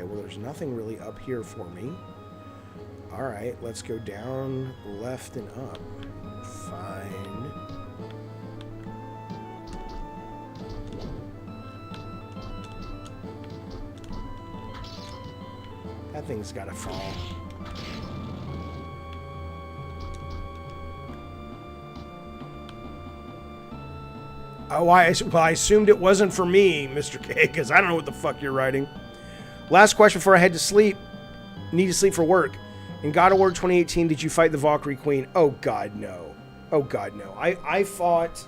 Well, there's nothing really up here for me. All right, let's go down, left, and up. Fine. That thing's gotta fall. Oh, I assumed it wasn't for me, Mr. K, because I don't know what the fuck you're writing. Last question before I head to sleep. Need to sleep for work. In God of War 2018, did you fight the Valkyrie Queen? Oh God, no. Oh God, no. I fought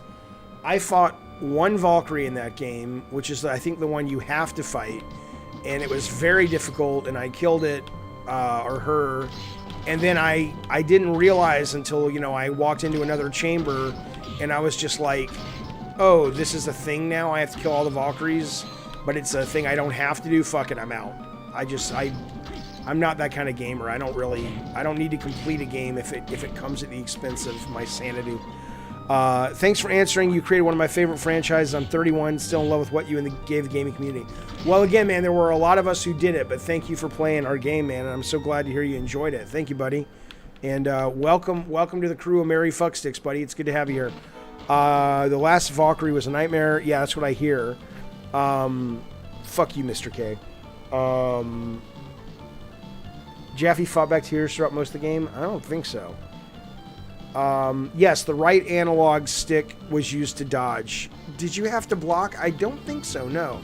one Valkyrie in that game, which is I think the one you have to fight, and it was very difficult, and I killed it or her, and then I didn't realize until, you know, I walked into another chamber, and I was just like, oh, this is a thing now. I have to kill all the Valkyries. But it's a thing I don't have to do. Fuck it, I'm out. I'm not that kind of gamer. I don't need to complete a game if it comes at the expense of my sanity. Thanks for answering. You created one of my favorite franchises. I'm 31, still in love with what you gave the gaming community. Well, again, man, there were a lot of us who did it, but thank you for playing our game, man, and I'm so glad to hear you enjoyed it. Thank you, buddy. And welcome to the crew of Merry Fucksticks, buddy. It's good to have you here. The last Valkyrie was a nightmare. Yeah, that's what I hear. Fuck you, Mr. K. Jaffe fought back tears throughout most of the game? I don't think so. Yes, the right analog stick was used to dodge. Did you have to block? I don't think so, no.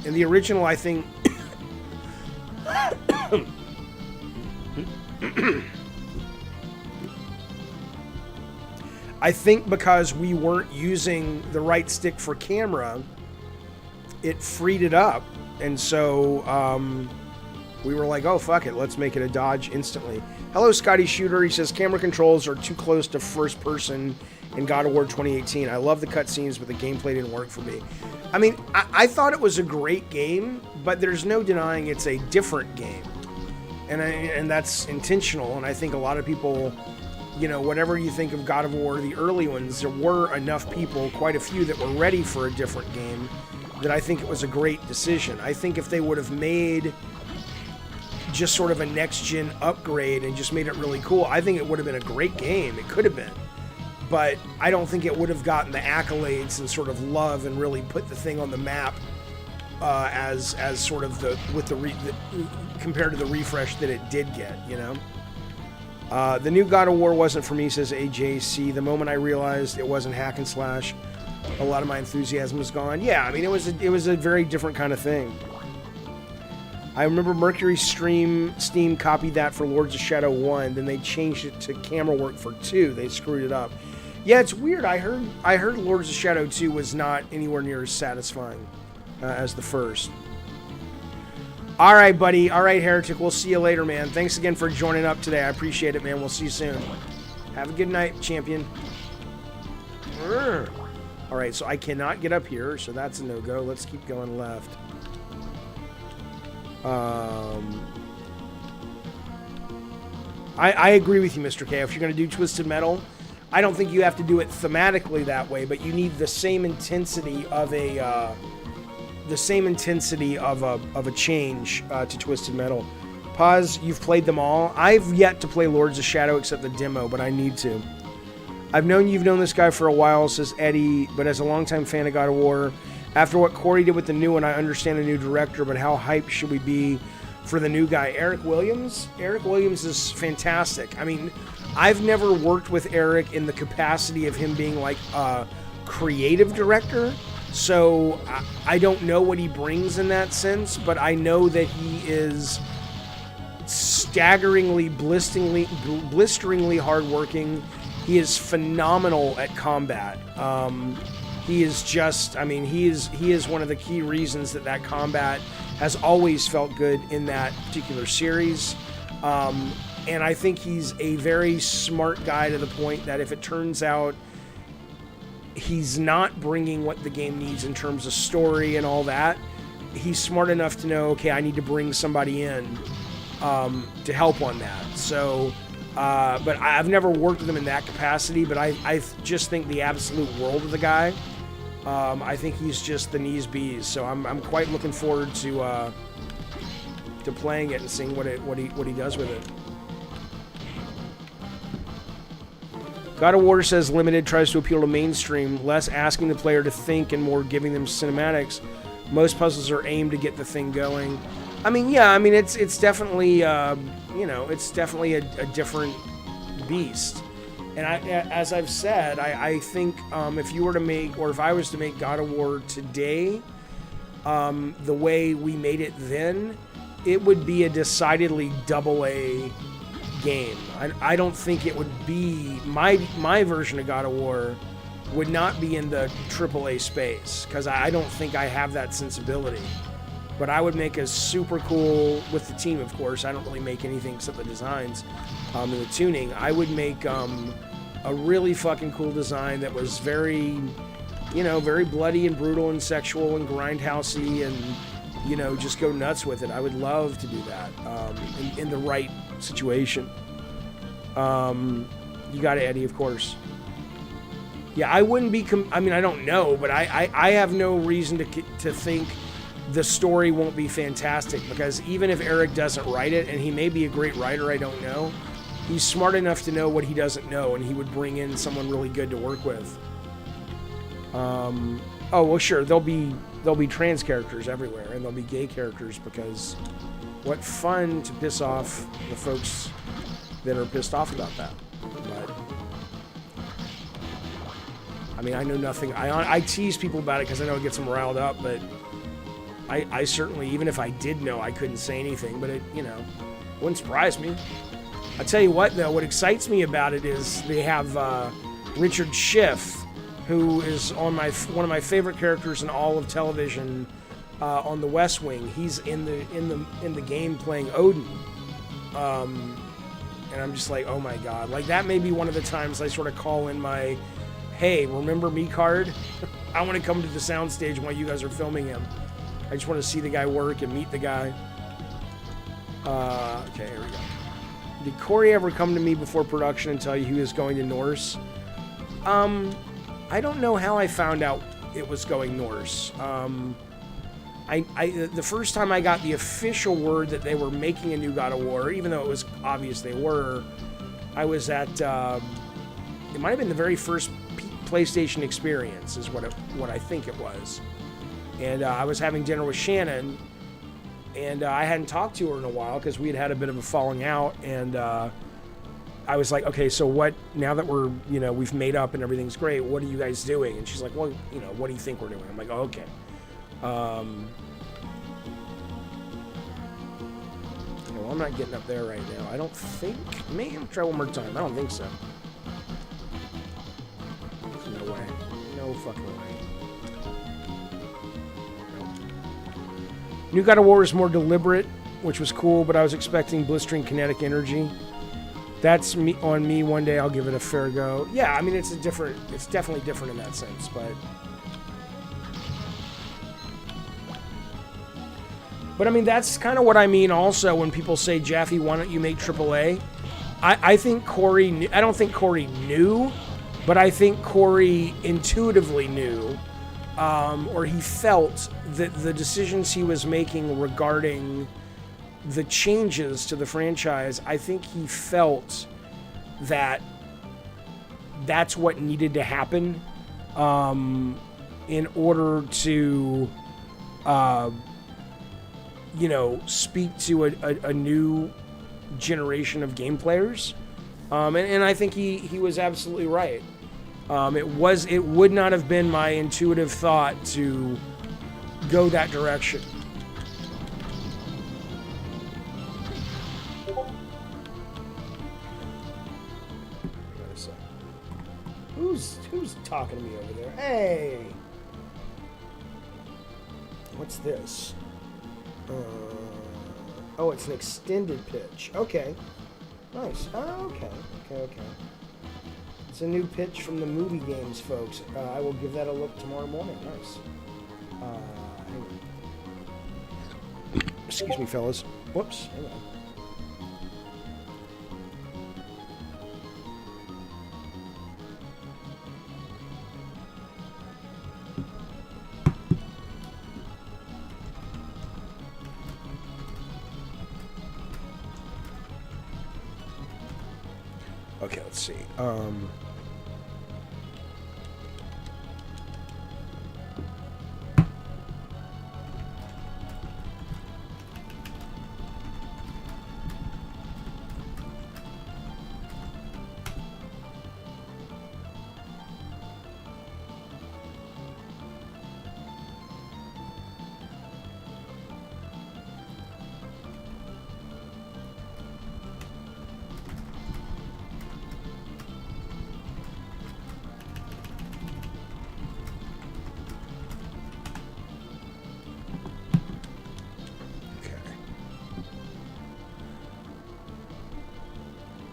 In the original, I think... I think because we weren't using the right stick for camera, it freed it up. And so we were like, oh, fuck it. Let's make it a dodge instantly. Hello, Scotty Shooter. He says, camera controls are too close to first person in God of War 2018. I love the cutscenes, but the gameplay didn't work for me. I mean, I thought it was a great game, but there's no denying it's a different game. And that's intentional. And I think a lot of people, you know, whatever you think of God of War, the early ones, there were enough people, quite a few, that were ready for a different game, that I think it was a great decision. I think if they would have made just sort of a next-gen upgrade and just made it really cool, I think it would have been a great game. It could have been. But I don't think it would have gotten the accolades and sort of love and really put the thing on the map as sort of compared to the refresh that it did get, you know? The new God of War wasn't for me, says AJC. The moment I realized it wasn't hack and slash, a lot of my enthusiasm was gone. Yeah, I mean, it was a very different kind of thing. I remember Mercury Steam copied that for Lords of Shadow 1, then they changed it to camera work for 2. They screwed it up. Yeah, it's weird. I heard Lords of Shadow 2 was not anywhere near as satisfying as the first. All right, buddy. All right, Heretic. We'll see you later, man. Thanks again for joining up today. I appreciate it, man. We'll see you soon. Have a good night, champion. All right, so I cannot get up here, so that's a no-go. Let's keep going left. I agree with you, Mr. K. If you're going to do Twisted Metal, I don't think you have to do it thematically that way, but you need the same intensity of a change to Twisted Metal. Pause. You've played them all. I've yet to play Lords of Shadow except the demo, but I need to. You've known this guy for a while, says Eddie, but as a longtime fan of God of War, after what Corey did with the new one, I understand a new director, but how hyped should we be for the new guy, Eric Williams? Eric Williams is fantastic. I mean, I've never worked with Eric in the capacity of him being like a creative director, so I don't know what he brings in that sense, but I know that he is staggeringly, blisteringly hardworking. He is phenomenal at combat. He is just, I mean, he is one of the key reasons that combat has always felt good in that particular series. And I think he's a very smart guy to the point that if it turns out he's not bringing what the game needs in terms of story and all that, he's smart enough to know, okay, I need to bring somebody in to help on that. So, but I've never worked with him in that capacity, but I just think the absolute world of the guy. I think he's just the knees bees, so I'm quite looking forward to playing it and seeing what he does with it. God of War says Limited tries to appeal to mainstream, less asking the player to think and more giving them cinematics. Most puzzles are aimed to get the thing going. I mean, yeah, I mean it's definitely it's definitely a different beast. And as I've said, I think if you were to make, or if I was to make God of War today, the way we made it then, it would be a decidedly AA game. I don't think it would be, my version of God of War would not be in the AAA space, because I don't think I have that sensibility. But I would make a super cool, with the team of course, I don't really make anything except the designs and the tuning. I would make a really fucking cool design that was very, very bloody and brutal and sexual and grindhousey and, just go nuts with it. I would love to do that in the right situation. You got it, Eddie, of course. Yeah, I wouldn't be. I mean, I don't know, but I have no reason to think the story won't be fantastic, because even if Eric doesn't write it, and he may be a great writer, I don't know, he's smart enough to know what he doesn't know, and he would bring in someone really good to work with. Oh well, sure, there'll be trans characters everywhere, and there'll be gay characters, because what fun to piss off the folks that are pissed off about that. But I mean, I know nothing. I tease people about it because I know it gets them riled up, but I certainly, even if I did know, I couldn't say anything, but it, you know, wouldn't surprise me. I'll tell you what, though, what excites me about it is they have Richard Schiff, who is on one of my favorite characters in all of television, on The West Wing. He's in the game playing Odin, and I'm just like, oh my god, like that may be one of the times I sort of call in my, hey, remember me card? I want to come to the soundstage while you guys are filming him. I just want to see the guy work and meet the guy. Okay, here we go. Did Corey ever come to me before production and tell you he was going to Norse? I don't know how I found out it was going Norse. The first time I got the official word that they were making a new God of War, even though it was obvious they were, I was at, it might have been the very first PlayStation experience, is what I think it was. And I was having dinner with Shannon, and I hadn't talked to her in a while because we had a bit of a falling out, and I was like, okay, so what, now that we're, you know, we've made up and everything's great, what are you guys doing? And she's like, well, you know, what do you think we're doing? I'm like, oh, okay. Okay, well, I'm not getting up there right now. I don't think, maybe I'll try one more time. I don't think so. There's no way. No fucking way. New God of War is more deliberate, which was cool, but I was expecting blistering kinetic energy. That's me on me. One day I'll give it a fair go. Yeah, I mean, it's definitely different in that sense, but I mean, that's kind of what I mean also when people say, Jaffe, why don't you make AAA? I think Corey, I don't think Corey knew, but I think Corey intuitively knew, or he felt that the decisions he was making regarding the changes to the franchise, I think he felt that that's what needed to happen in order to, you know, speak to a new generation of game players. And I think he was absolutely right. It would not have been my intuitive thought to go that direction. Who's talking to me over there? Hey! What's this? Oh, it's an extended pitch. Okay. Nice. Oh, okay. It's a new pitch from the movie games, folks. I will give that a look tomorrow morning. Nice. Excuse me, fellas. Whoops. Hang on. Okay, let's see.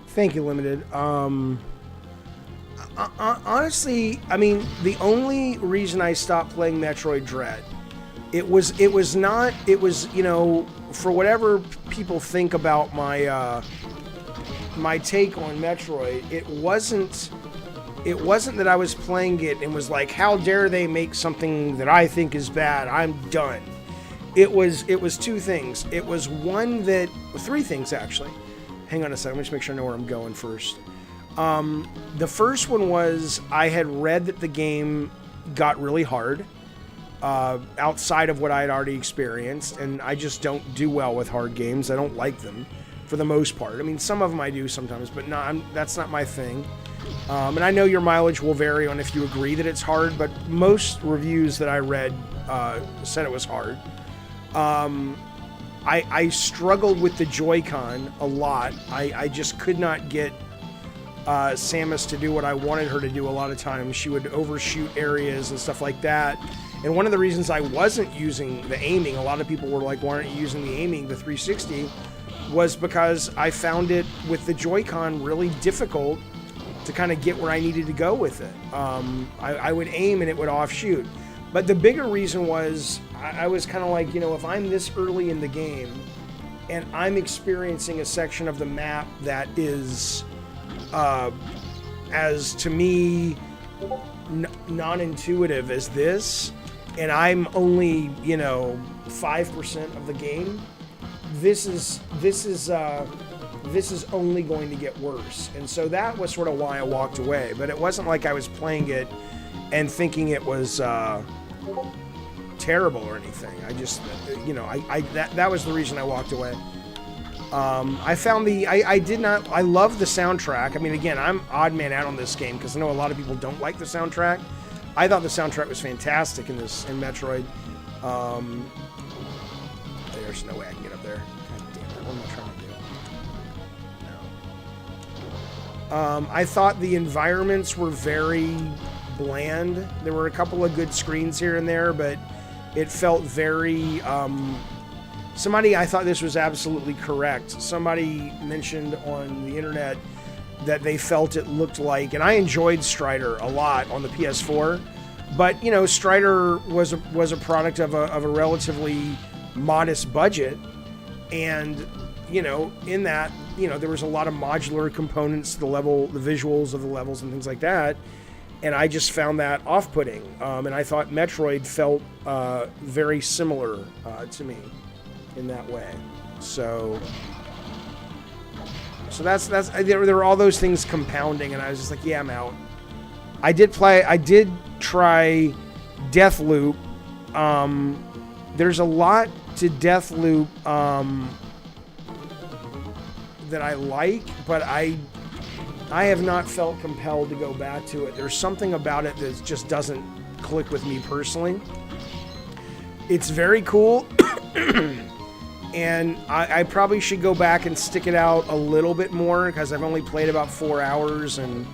Thank you, Limited. Honestly, I mean, the only reason I stopped playing Metroid Dread, it was, you know, for whatever people think about my my take on Metroid, it wasn't it wasn't that I was playing it and was like, how dare they make something that I think is bad? I'm done. It was two things. It was three things actually. Hang on a second. Let me just make sure I know where I'm going first. The first one was I had read that the game got really hard outside of what I had already experienced, and I just don't do well with hard games. I don't like them for the most part. I mean, some of them I do sometimes, but that's not my thing. And I know your mileage will vary on if you agree that it's hard, but most reviews that I read said it was hard. I struggled with the Joy-Con a lot. I just could not get Samus to do what I wanted her to do a lot of times. She would overshoot areas and stuff like that. And one of the reasons I wasn't using the aiming, a lot of people were like, why aren't you using the aiming, the 360, was because I found it with the Joy-Con really difficult to kind of get where I needed to go with it. I would aim and it would offshoot. But the bigger reason was I was kind of like, if I'm this early in the game and I'm experiencing a section of the map that is, as to me, non-intuitive as this, and I'm only, 5% of the game, this is only going to get worse. And so that was sort of why I walked away. But it wasn't like I was playing it and thinking it was terrible or anything. I just, that was the reason I walked away. I found I love the soundtrack. I mean, again, I'm odd man out on this game because I know a lot of people don't like the soundtrack. I thought the soundtrack was fantastic in Metroid. There's no way I can get up there. God damn it, what am I trying to do? No. I thought the environments were very bland. There were a couple of good screens here and there, but it felt very... I thought this was absolutely correct. Somebody mentioned on the internet that they felt it looked like, and I enjoyed Strider a lot on the PS4, but Strider was a product of a relatively modest budget, and in that there was a lot of modular components to the visuals of the levels and things like that, and I just found that off-putting, and I thought Metroid felt very similar to me in that way. So there were all those things compounding, and I was just like, yeah, I'm out. I did try Deathloop. There's a lot to Deathloop that I like, but I have not felt compelled to go back to it. There's something about it that just doesn't click with me personally. It's very cool. And I probably should go back and stick it out a little bit more because I've only played about 4 hours and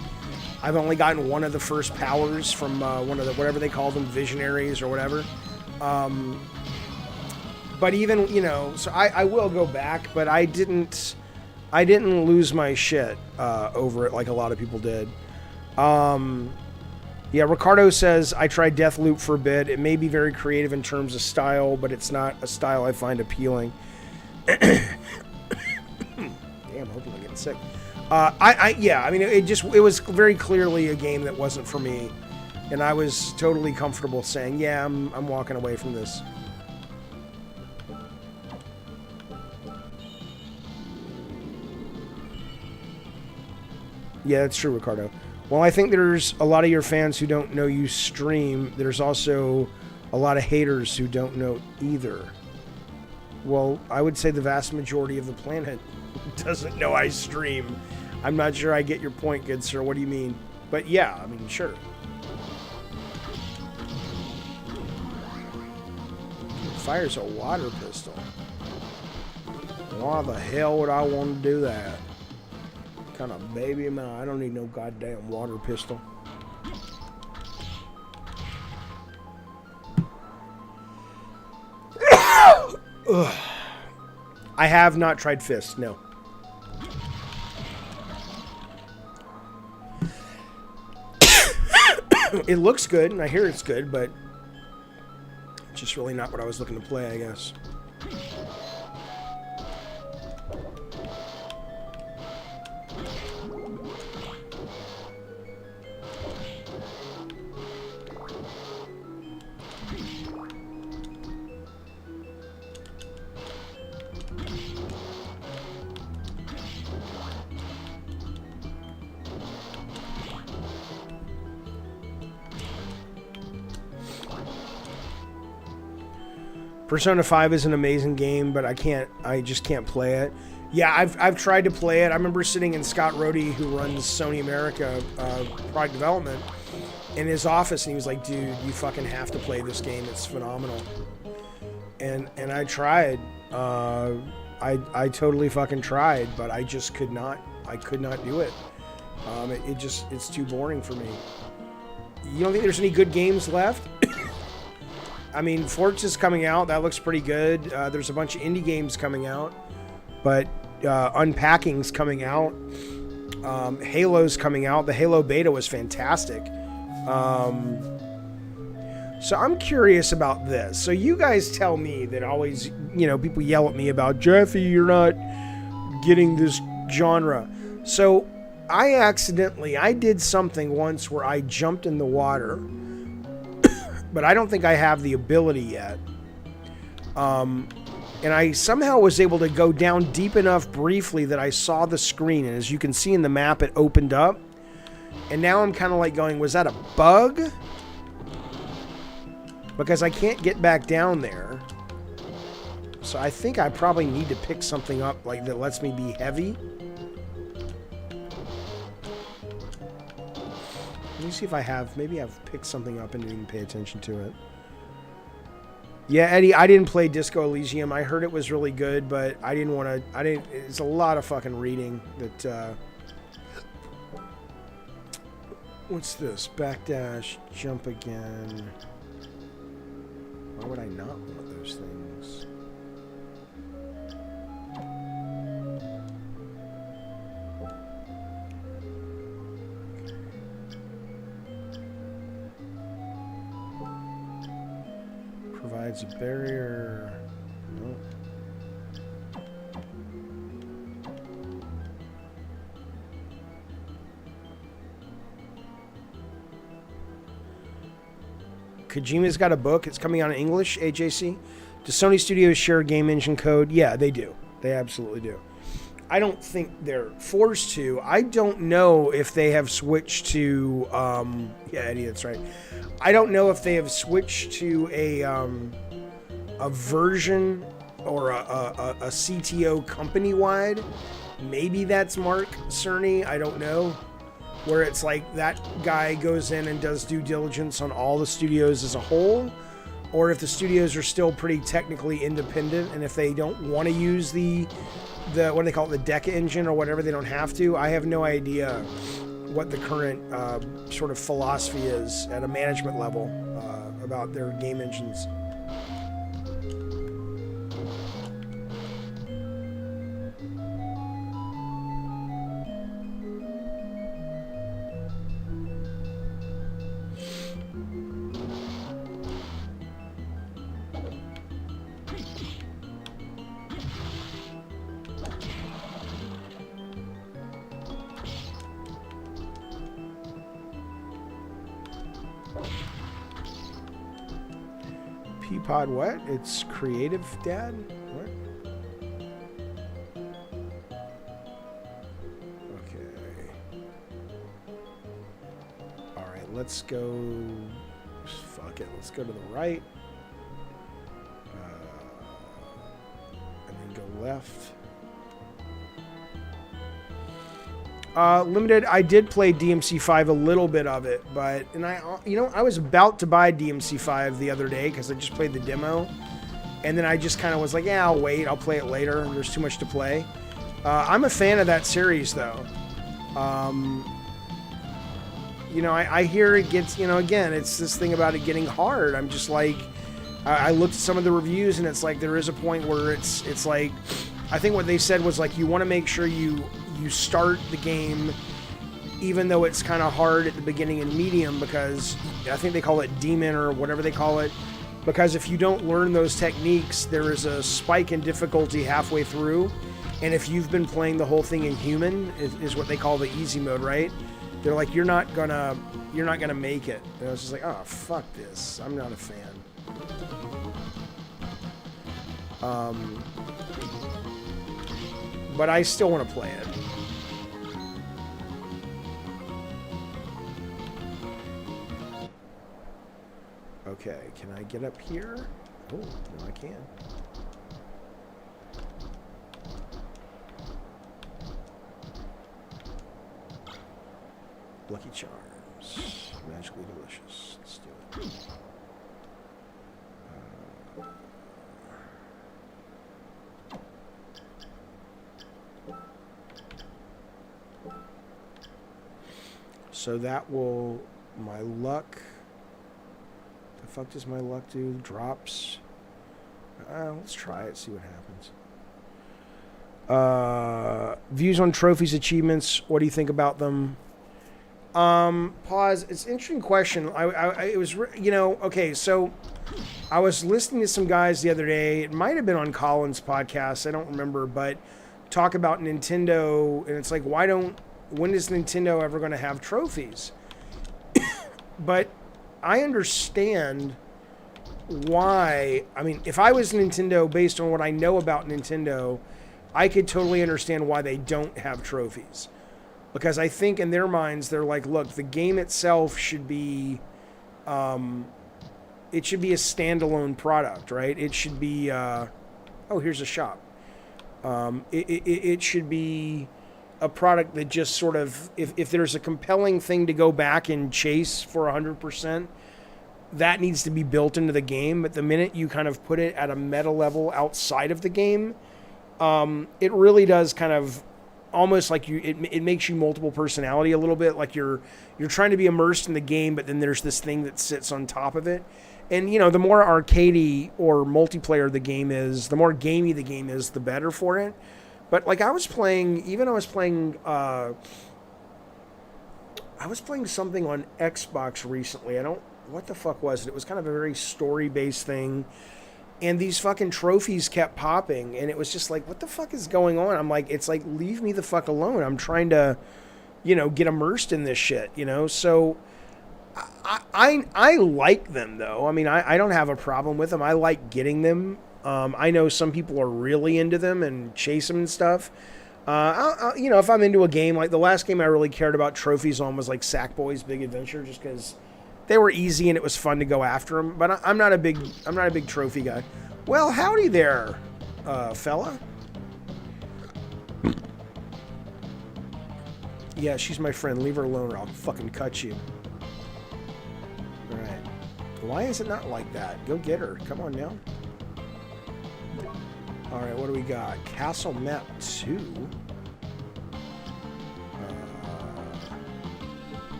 I've only gotten one of the first powers from one of the, whatever they call them, visionaries or whatever. But even, so I will go back, but I didn't lose my shit over it like a lot of people did. Yeah, Ricardo says, I tried Deathloop for a bit. It may be very creative in terms of style, but it's not a style I find appealing. Damn, I hope I'm getting sick. Yeah, I mean, it was very clearly a game that wasn't for me, and I was totally comfortable saying, yeah, I'm walking away from this. Yeah, that's true, Ricardo. Well, I think there's a lot of your fans who don't know you stream. There's also a lot of haters who don't know either. Well, I would say the vast majority of the planet doesn't know I stream. I'm not sure I get your point, good sir. What do you mean? But yeah, I mean, sure. Fires a water pistol. Why the hell would I want to do that? Kind of baby am I? I don't need no goddamn water pistol. I have not tried Fist, no. It looks good, and I hear it's good, but it's just really not what I was looking to play, I guess. Persona 5 is an amazing game, but I just can't play it. Yeah, I've tried to play it. I remember sitting in Scott Rohde, who runs Sony America product development, in his office, and he was like, dude, you fucking have to play this game. It's phenomenal. And I tried. I totally fucking tried, but I just could not. I could not do it. It's too boring for me. You don't think there's any good games left? I mean, Forza's coming out. That looks pretty good. There's a bunch of indie games coming out. But Unpacking's coming out. Halo's coming out. The Halo beta was fantastic. So I'm curious about this. So you guys tell me that always, people yell at me about, Jaffe, you're not getting this genre. So I did something once where I jumped in the water, but I don't think I have the ability yet. And I somehow was able to go down deep enough briefly that I saw the screen. And as you can see in the map, it opened up. And now I'm kind of like going, was that a bug? Because I can't get back down there. So I think I probably need to pick something up like that lets me be heavy. Let me see if I have, maybe I've picked something up and didn't pay attention to it. Yeah, Eddie, I didn't play Disco Elysium. I heard it was really good, but I didn't want to, it's a lot of fucking reading that, what's this? Backdash, jump again. Why would I not want those things? Provides a barrier. No. Kojima's got a book. It's coming out in English, AJC. Do Sony Studios share game engine code? Yeah, they do. They absolutely do. I don't think they're forced to. I don't know if they have switched to... yeah, Eddie, that's right. I don't know if they have switched to a version or a CTO company-wide. Maybe that's Mark Cerny. I don't know. Where it's like that guy goes in and does due diligence on all the studios as a whole, or if the studios are still pretty technically independent, and if they don't want to use the what do they call it, the Deca engine or whatever, they don't have to. I have no idea what the current sort of philosophy is at a management level about their game engines. Peapod what? It's creative, Dad? What? Okay. Alright, let's go... Fuck it, let's go to the right. And then go left. Limited, I did play DMC5 a little bit of it, but, and I was about to buy DMC5 the other day because I just played the demo, and then I just kind of was like, yeah, I'll wait, I'll play it later, there's too much to play. I'm a fan of that series, though. I hear it gets, again, it's this thing about it getting hard. I'm just like, I looked at some of the reviews, and it's like, there is a point where it's like, I think what they said was like, you want to make sure you start the game even though it's kind of hard at the beginning and medium, because I think they call it demon or whatever they call it, because if you don't learn those techniques, there is a spike in difficulty halfway through, and if you've been playing the whole thing in human, is what they call the easy mode, right? They're like, you're not gonna make it. And I was just like, oh, fuck this, I'm not a fan. But I still want to play it. Okay, can I get up here? Oh, no, I can. Lucky Charms. Magically delicious. Let's do it. So that will... My luck... The fuck does my luck do? Drops. Let's try it, see what happens. Views on trophies, achievements. What do you think about them? Pause. It's an interesting question. It was, okay, so I was listening to some guys the other day. It might have been on Colin's podcast. I don't remember, but talk about Nintendo. And it's like, when is Nintendo ever going to have trophies? But I understand why. I mean, if I was Nintendo, based on what I know about Nintendo, I could totally understand why they don't have trophies. Because I think in their minds, they're like, look, the game itself should be, it should be a standalone product, right? It should be, here's a shop. It should be a product that just sort of, if there's a compelling thing to go back and chase for 100%, that needs to be built into the game. But the minute you kind of put it at a meta level outside of the game, it really does kind of almost like it makes you multiple personality a little bit. Like you're trying to be immersed in the game, but then there's this thing that sits on top of it. And, the more arcadey or multiplayer the game is, the more gamey the game is, the better for it. But like I was playing something on Xbox recently. What the fuck was it? It was kind of a very story-based thing. And these fucking trophies kept popping. And it was just like, what the fuck is going on? I'm like, it's like, leave me the fuck alone. I'm trying to, get immersed in this shit, So I like them, though. I mean, I don't have a problem with them. I like getting them. I know some people are really into them and chase them and stuff. If I'm into a game, like the last game I really cared about trophies on was like Sackboy's Big Adventure, just because they were easy and it was fun to go after them. But I'm not a big trophy guy. Well, howdy there, fella. Yeah, she's my friend. Leave her alone or I'll fucking cut you. All right. Why is it not like that? Go get her. Come on now. All right, what do we got? Castle Map 2.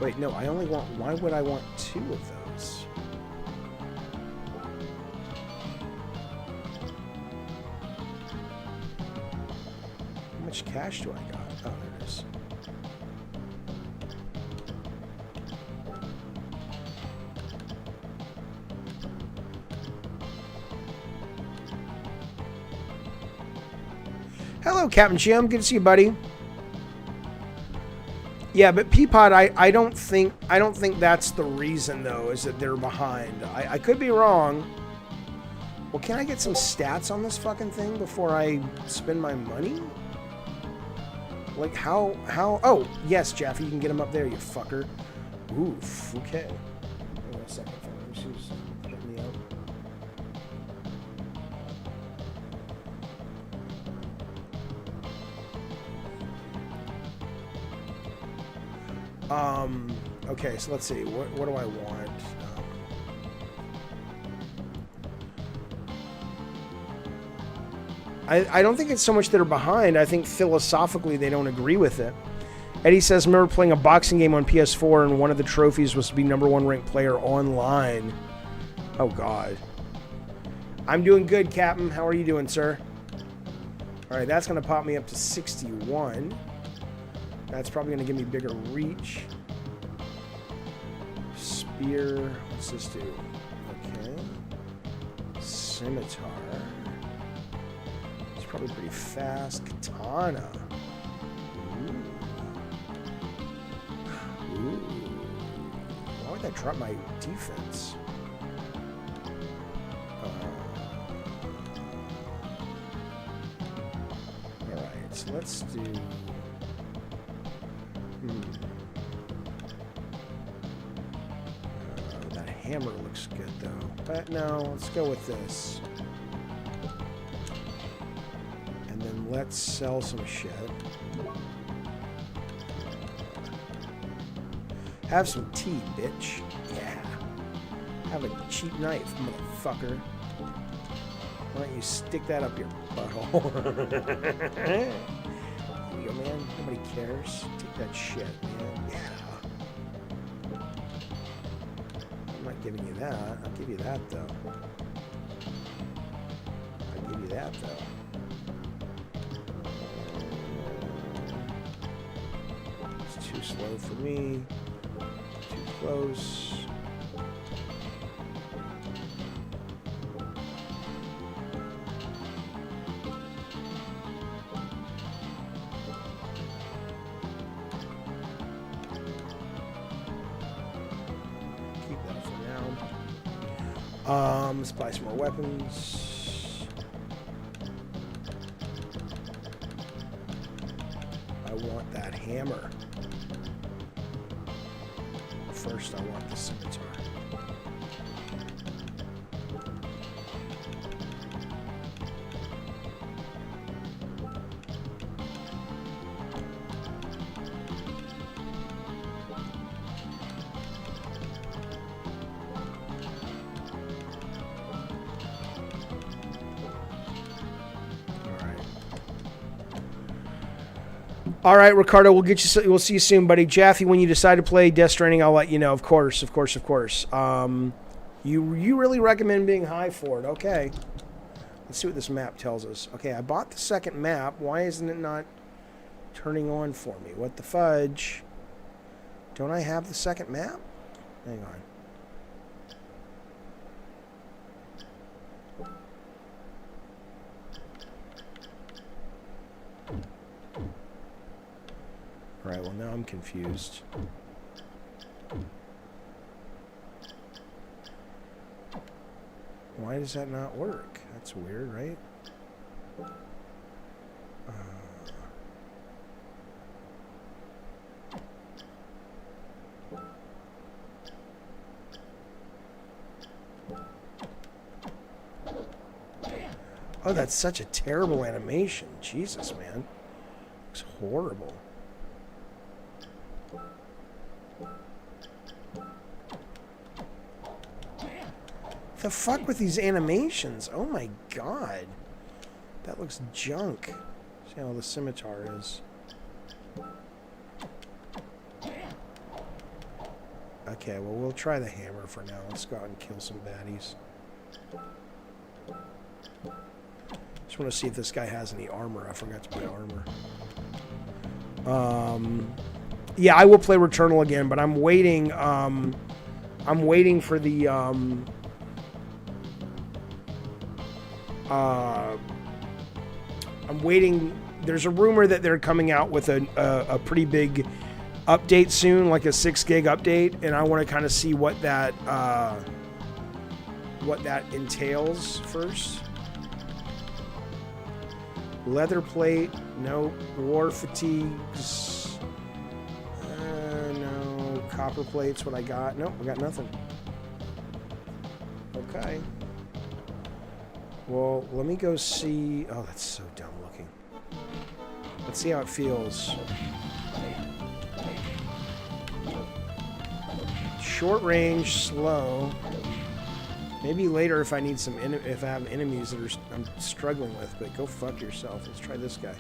Wait, no, I only want... Why would I want 2 of those? How much cash do I got? Oh, there it is. Hello, Captain Jim. Good to see you, buddy. Yeah, but Peapod, I don't think that's the reason though, is that they're behind. I could be wrong. Well, can I get some stats on this fucking thing before I spend my money? Like how? Oh, yes, Jaffe, you can get them up there, you fucker. Oof. Okay. Wait a second. She's hitting me up. Okay, so let's see. What do I want? I don't think it's so much that are behind. I think philosophically they don't agree with it. Eddie says, remember playing a boxing game on PS4 and one of the trophies was to be #1 ranked player online. Oh, God. I'm doing good, Captain. How are you doing, sir? All right, that's going to pop me up to 61. That's probably going to give me bigger reach. Spear. What's this do? Okay. Scimitar. It's probably pretty fast. Katana. Ooh. Why would that drop my defense? Alright, so let's do... that hammer looks good, though. No, let's go with this. And then let's sell some shit. Have some tea, bitch. Yeah. Have a cheap knife, motherfucker. Why don't you stick that up your butthole? There you go, man. Nobody cares. Take that shit, man. Yeah. I'm not giving you that. I'll give you that, though. I'll give you that, though. It's too slow for me. Too close. Let's buy some more weapons. I want that hammer. First, I want the scimitar. All right, Ricardo, we'll get you. We'll see you soon, buddy. Jaffe, when you decide to play Death Stranding, I'll let you know. Of course. You really recommend being high for it? Okay. Let's see what this map tells us. Okay, I bought the second map. Why isn't it not turning on for me? What the fudge? Don't I have the second map? Hang on. Alright, well now I'm confused. Why does that not work? That's weird, right? Oh, that's such a terrible animation. Jesus, man. Looks horrible. The fuck with these animations? Oh my god. That looks junk. See how the scimitar is. Okay, well, we'll try the hammer for now. Let's go out and kill some baddies. Just want to see if this guy has any armor. I forgot to buy armor. Yeah, I will play Returnal again, but I'm waiting. I'm waiting for the. I'm waiting. There's a rumor that they're coming out with a pretty big update soon, like a 6 gig update, and I want to kind of see what that entails first. Leather plate, nope. War fatigues, no. Copper plates, what I got? Nope, I got nothing. Okay. Well, let me go see. Oh, that's so dumb looking. Let's see how it feels. Short range, slow. Maybe later if I need some, if I have enemies that I'm struggling with. But go fuck yourself. Let's try this guy.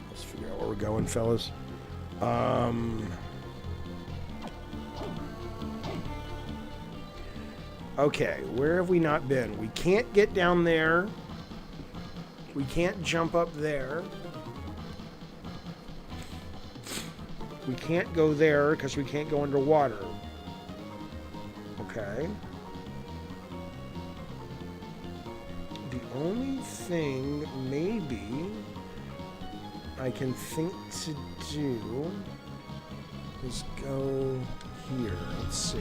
Let's figure out where we're going, fellas. Okay, where have we not been? We can't get down there. We can't jump up there. We can't go there because we can't go underwater. Okay. The only thing maybe I can think to do is go here. Let's see.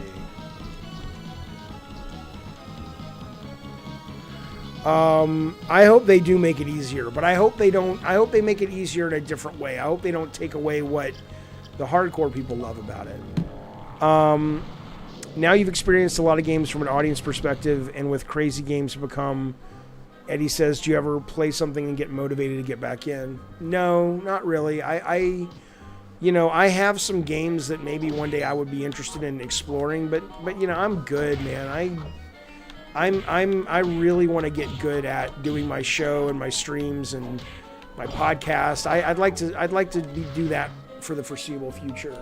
I hope they do make it easier, but I hope they don't. I hope they make it easier in a different way. I hope they don't take away what the hardcore people love about it. Now you've experienced a lot of games from an audience perspective, and with crazy games become, Eddie says, do you ever play something and get motivated to get back in? No, not really. I have some games that maybe one day I would be interested in exploring, but I'm good, man. I really want to get good at doing my show and my streams and my podcast. I'd like to do that for the foreseeable future.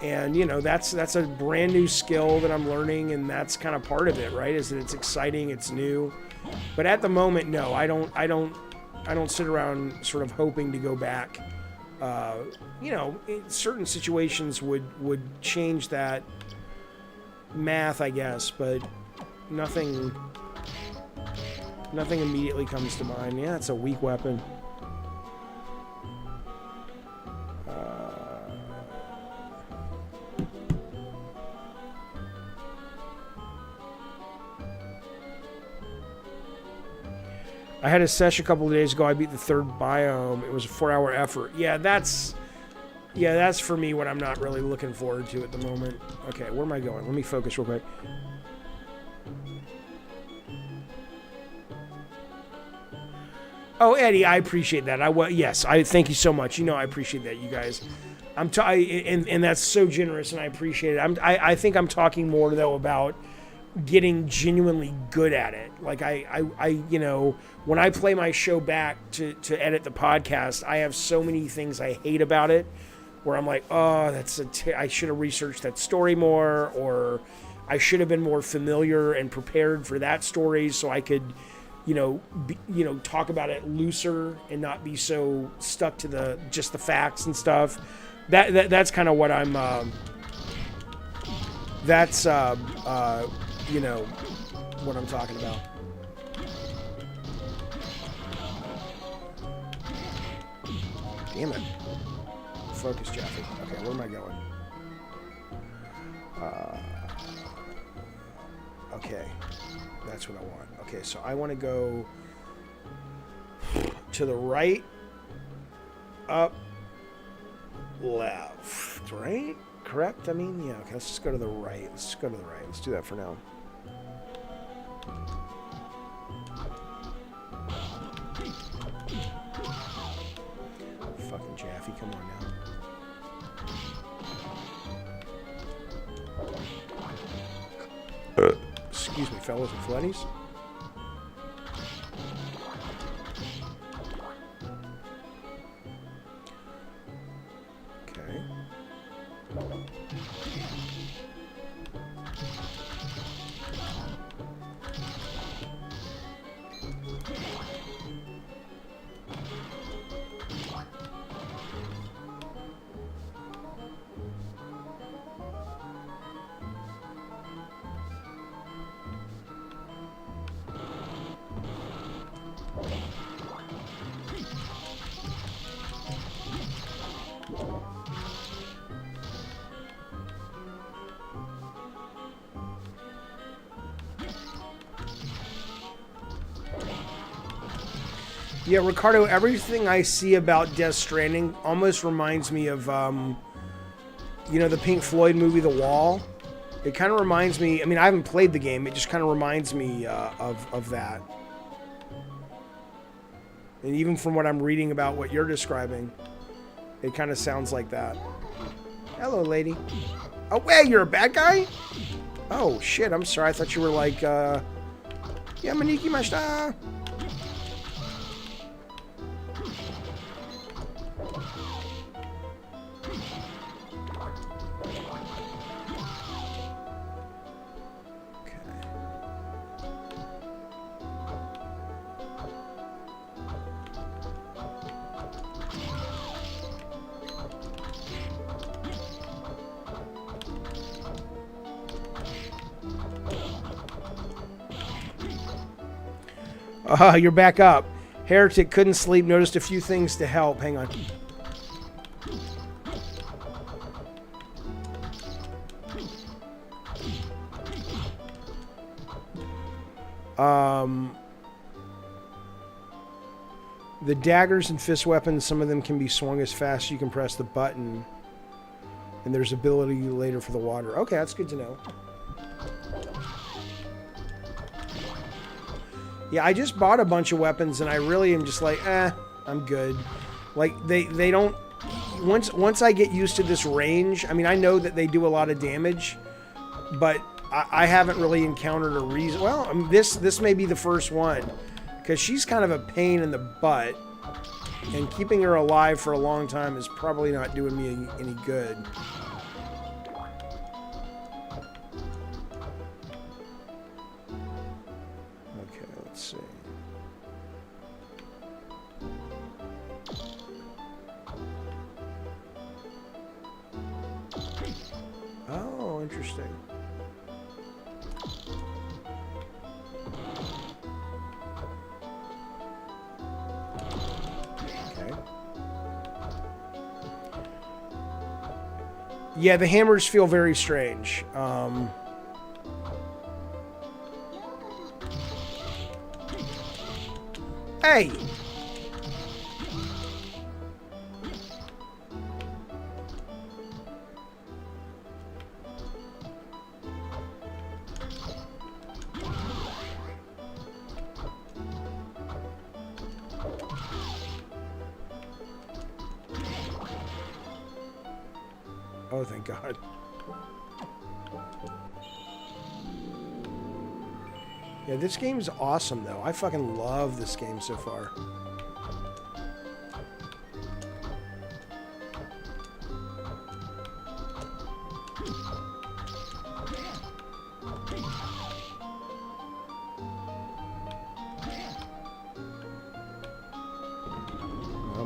And that's a brand new skill that I'm learning, and that's kind of part of it, right? Is that it's exciting, it's new. But at the moment, no, I don't sit around sort of hoping to go back. Certain situations would change that math, I guess, but nothing immediately comes to mind. Yeah, it's a weak weapon. I had a session a couple of days ago. I beat the third biome. It was a 4-hour effort. Yeah, that's for me what I'm not really looking forward to at the moment. Okay, where am I going? Let me focus real quick. Oh, Eddie, I appreciate that. Yes, I thank you so much. I appreciate that, you guys. And that's so generous, and I appreciate it. I think I'm talking more though about getting genuinely good at it. Like when I play my show back to edit the podcast, I have so many things I hate about it, where I'm like, oh, I should have researched that story more, or I should have been more familiar and prepared for that story so I could, talk about it looser and not be so stuck to just the facts and stuff. That's kind of what I'm. What I'm talking about. Damn it. Focus, Jaffe. Okay, where am I going? Okay. That's what I want. Okay, so I want to go to the right, up, left, right? Correct? I mean, yeah, okay, let's just go to the right. Let's go to the right. Let's do that for now. Fucking Jaffe, come on now. Excuse me, fellas and floodies. Okay. Yeah, Ricardo, everything I see about Death Stranding almost reminds me of, the Pink Floyd movie, The Wall. It kind of reminds me, I mean, I haven't played the game, it just kind of reminds me of that. And even from what I'm reading about what you're describing, it kind of sounds like that. Hello, lady. Oh, wait, you're a bad guy? Oh, shit, I'm sorry. I thought you were like, Yamaniki Mashita. You're back up. Heretic couldn't sleep, noticed a few things to help. Hang on. The daggers and fist weapons, some of them can be swung as fast as you can press the button. And there's ability later for the water. Okay, that's good to know. Yeah, I just bought a bunch of weapons, and I really am just like, I'm good. Like, they don't... Once I get used to this range, I mean, I know that they do a lot of damage, but I haven't really encountered a reason... Well, I mean, this may be the first one, because she's kind of a pain in the butt, and keeping her alive for a long time is probably not doing me any good. Okay, let's see. Oh, interesting. Okay. Yeah, the hammers feel very strange. Hey! Oh, thank God. Yeah, this game's awesome, though. I fucking love this game so far.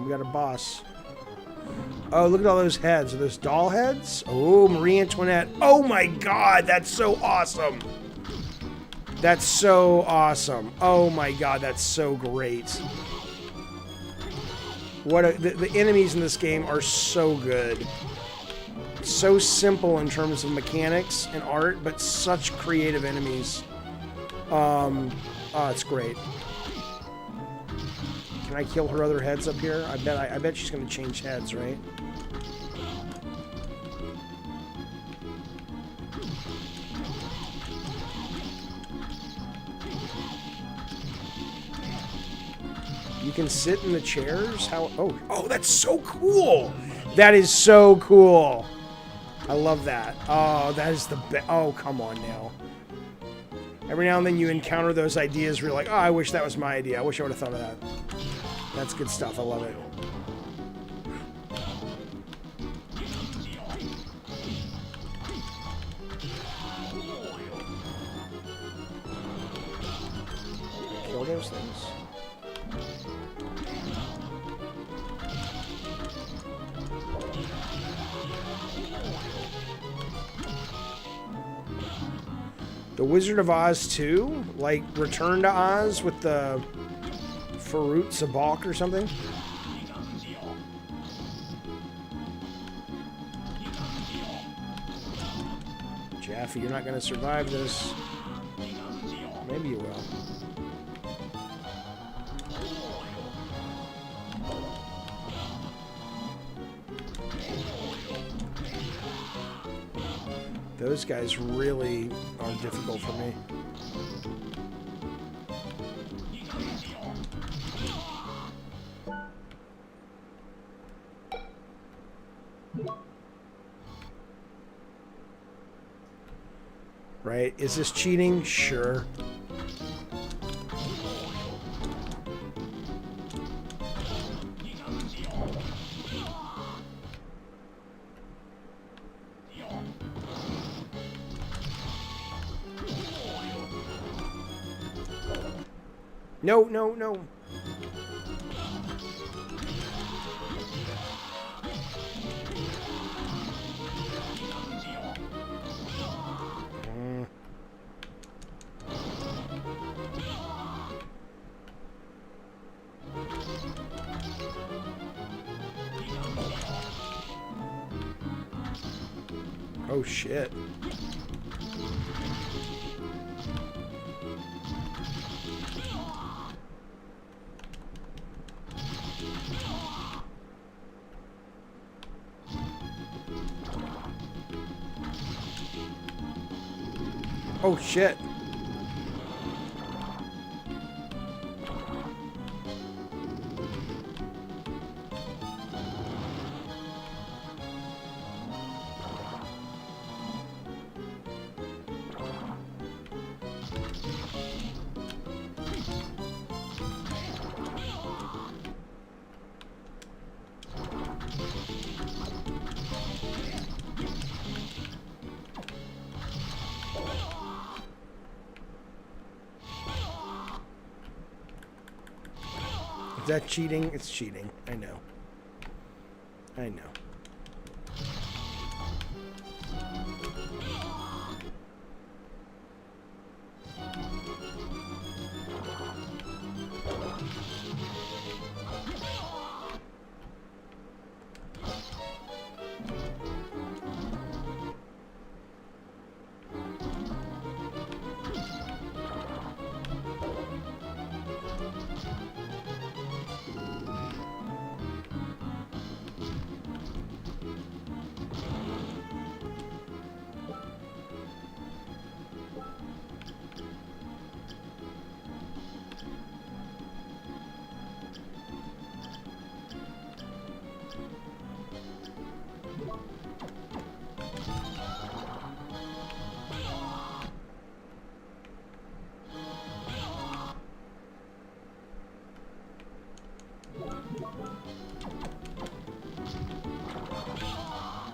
We got a boss. Oh, look at all those heads. Are those doll heads? Oh, Marie Antoinette. Oh my God, that's so awesome. That's so awesome. Oh my God, that's so great. The enemies in this game are so good. So simple in terms of mechanics and art, but such creative enemies. Oh, it's great. Can I kill her other heads up here? I bet she's gonna change heads, right? You can sit in the chairs? How? Oh, that's so cool! That is so cool! I love that. Oh, that is the best. Oh, come on now. Every now and then you encounter those ideas where you're like, oh, I wish that was my idea. I wish I would have thought of that. That's good stuff. I love it. Kill those things. The Wizard of Oz 2? Like Return to Oz with the Farouk Sabak or something? Jaffe, you're not going to survive this. Maybe you will. Those guys really are difficult for me. Right? Is this cheating? Sure. No, no, no. Oh, shit. Oh, shit. Is that cheating? It's cheating. I know. I know.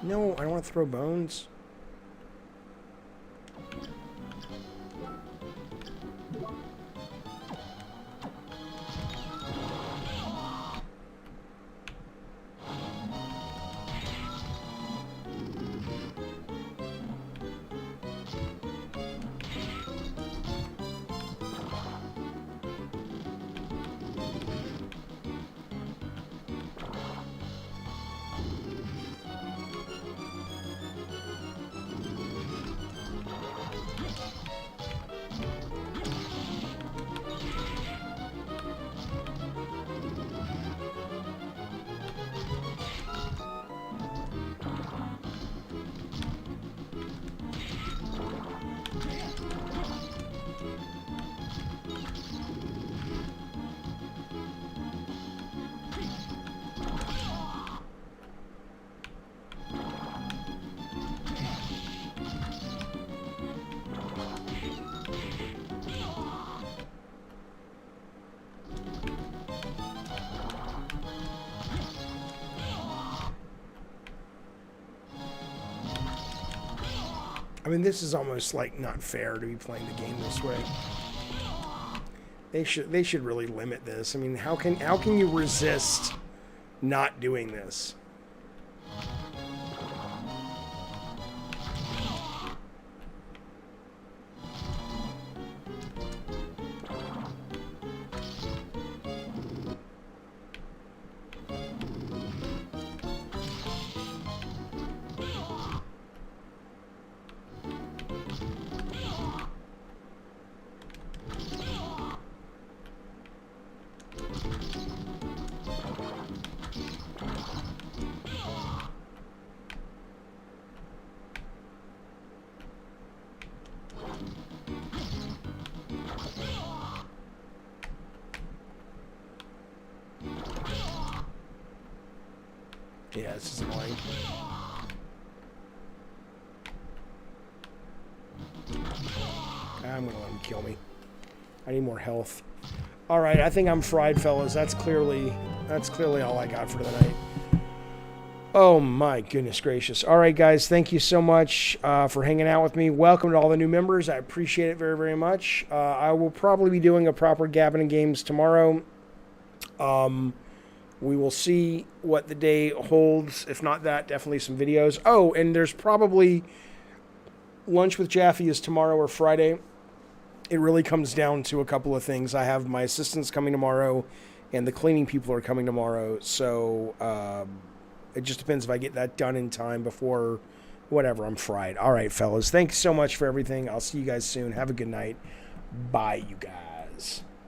No, I don't want to throw bones. I mean, this is almost like not fair to be playing the game this way. They should really limit this. I mean, how can you resist not doing this? Yeah, this is annoying. I'm gonna let him kill me. I need more health. All right, I think I'm fried, fellas. That's clearly all I got for tonight. Oh my goodness gracious. All right, guys, thank you so much for hanging out with me. Welcome to all the new members. I appreciate it very, very much. I will probably be doing a proper Gabbin' and Games tomorrow. We will see what the day holds. If not that, definitely some videos. Oh, and there's probably lunch with Jaffe is tomorrow or Friday. It really comes down to a couple of things. I have my assistants coming tomorrow, and the cleaning people are coming tomorrow. So it just depends if I get that done in time before whatever. I'm fried. All right, fellas. Thanks so much for everything. I'll see you guys soon. Have a good night. Bye, you guys.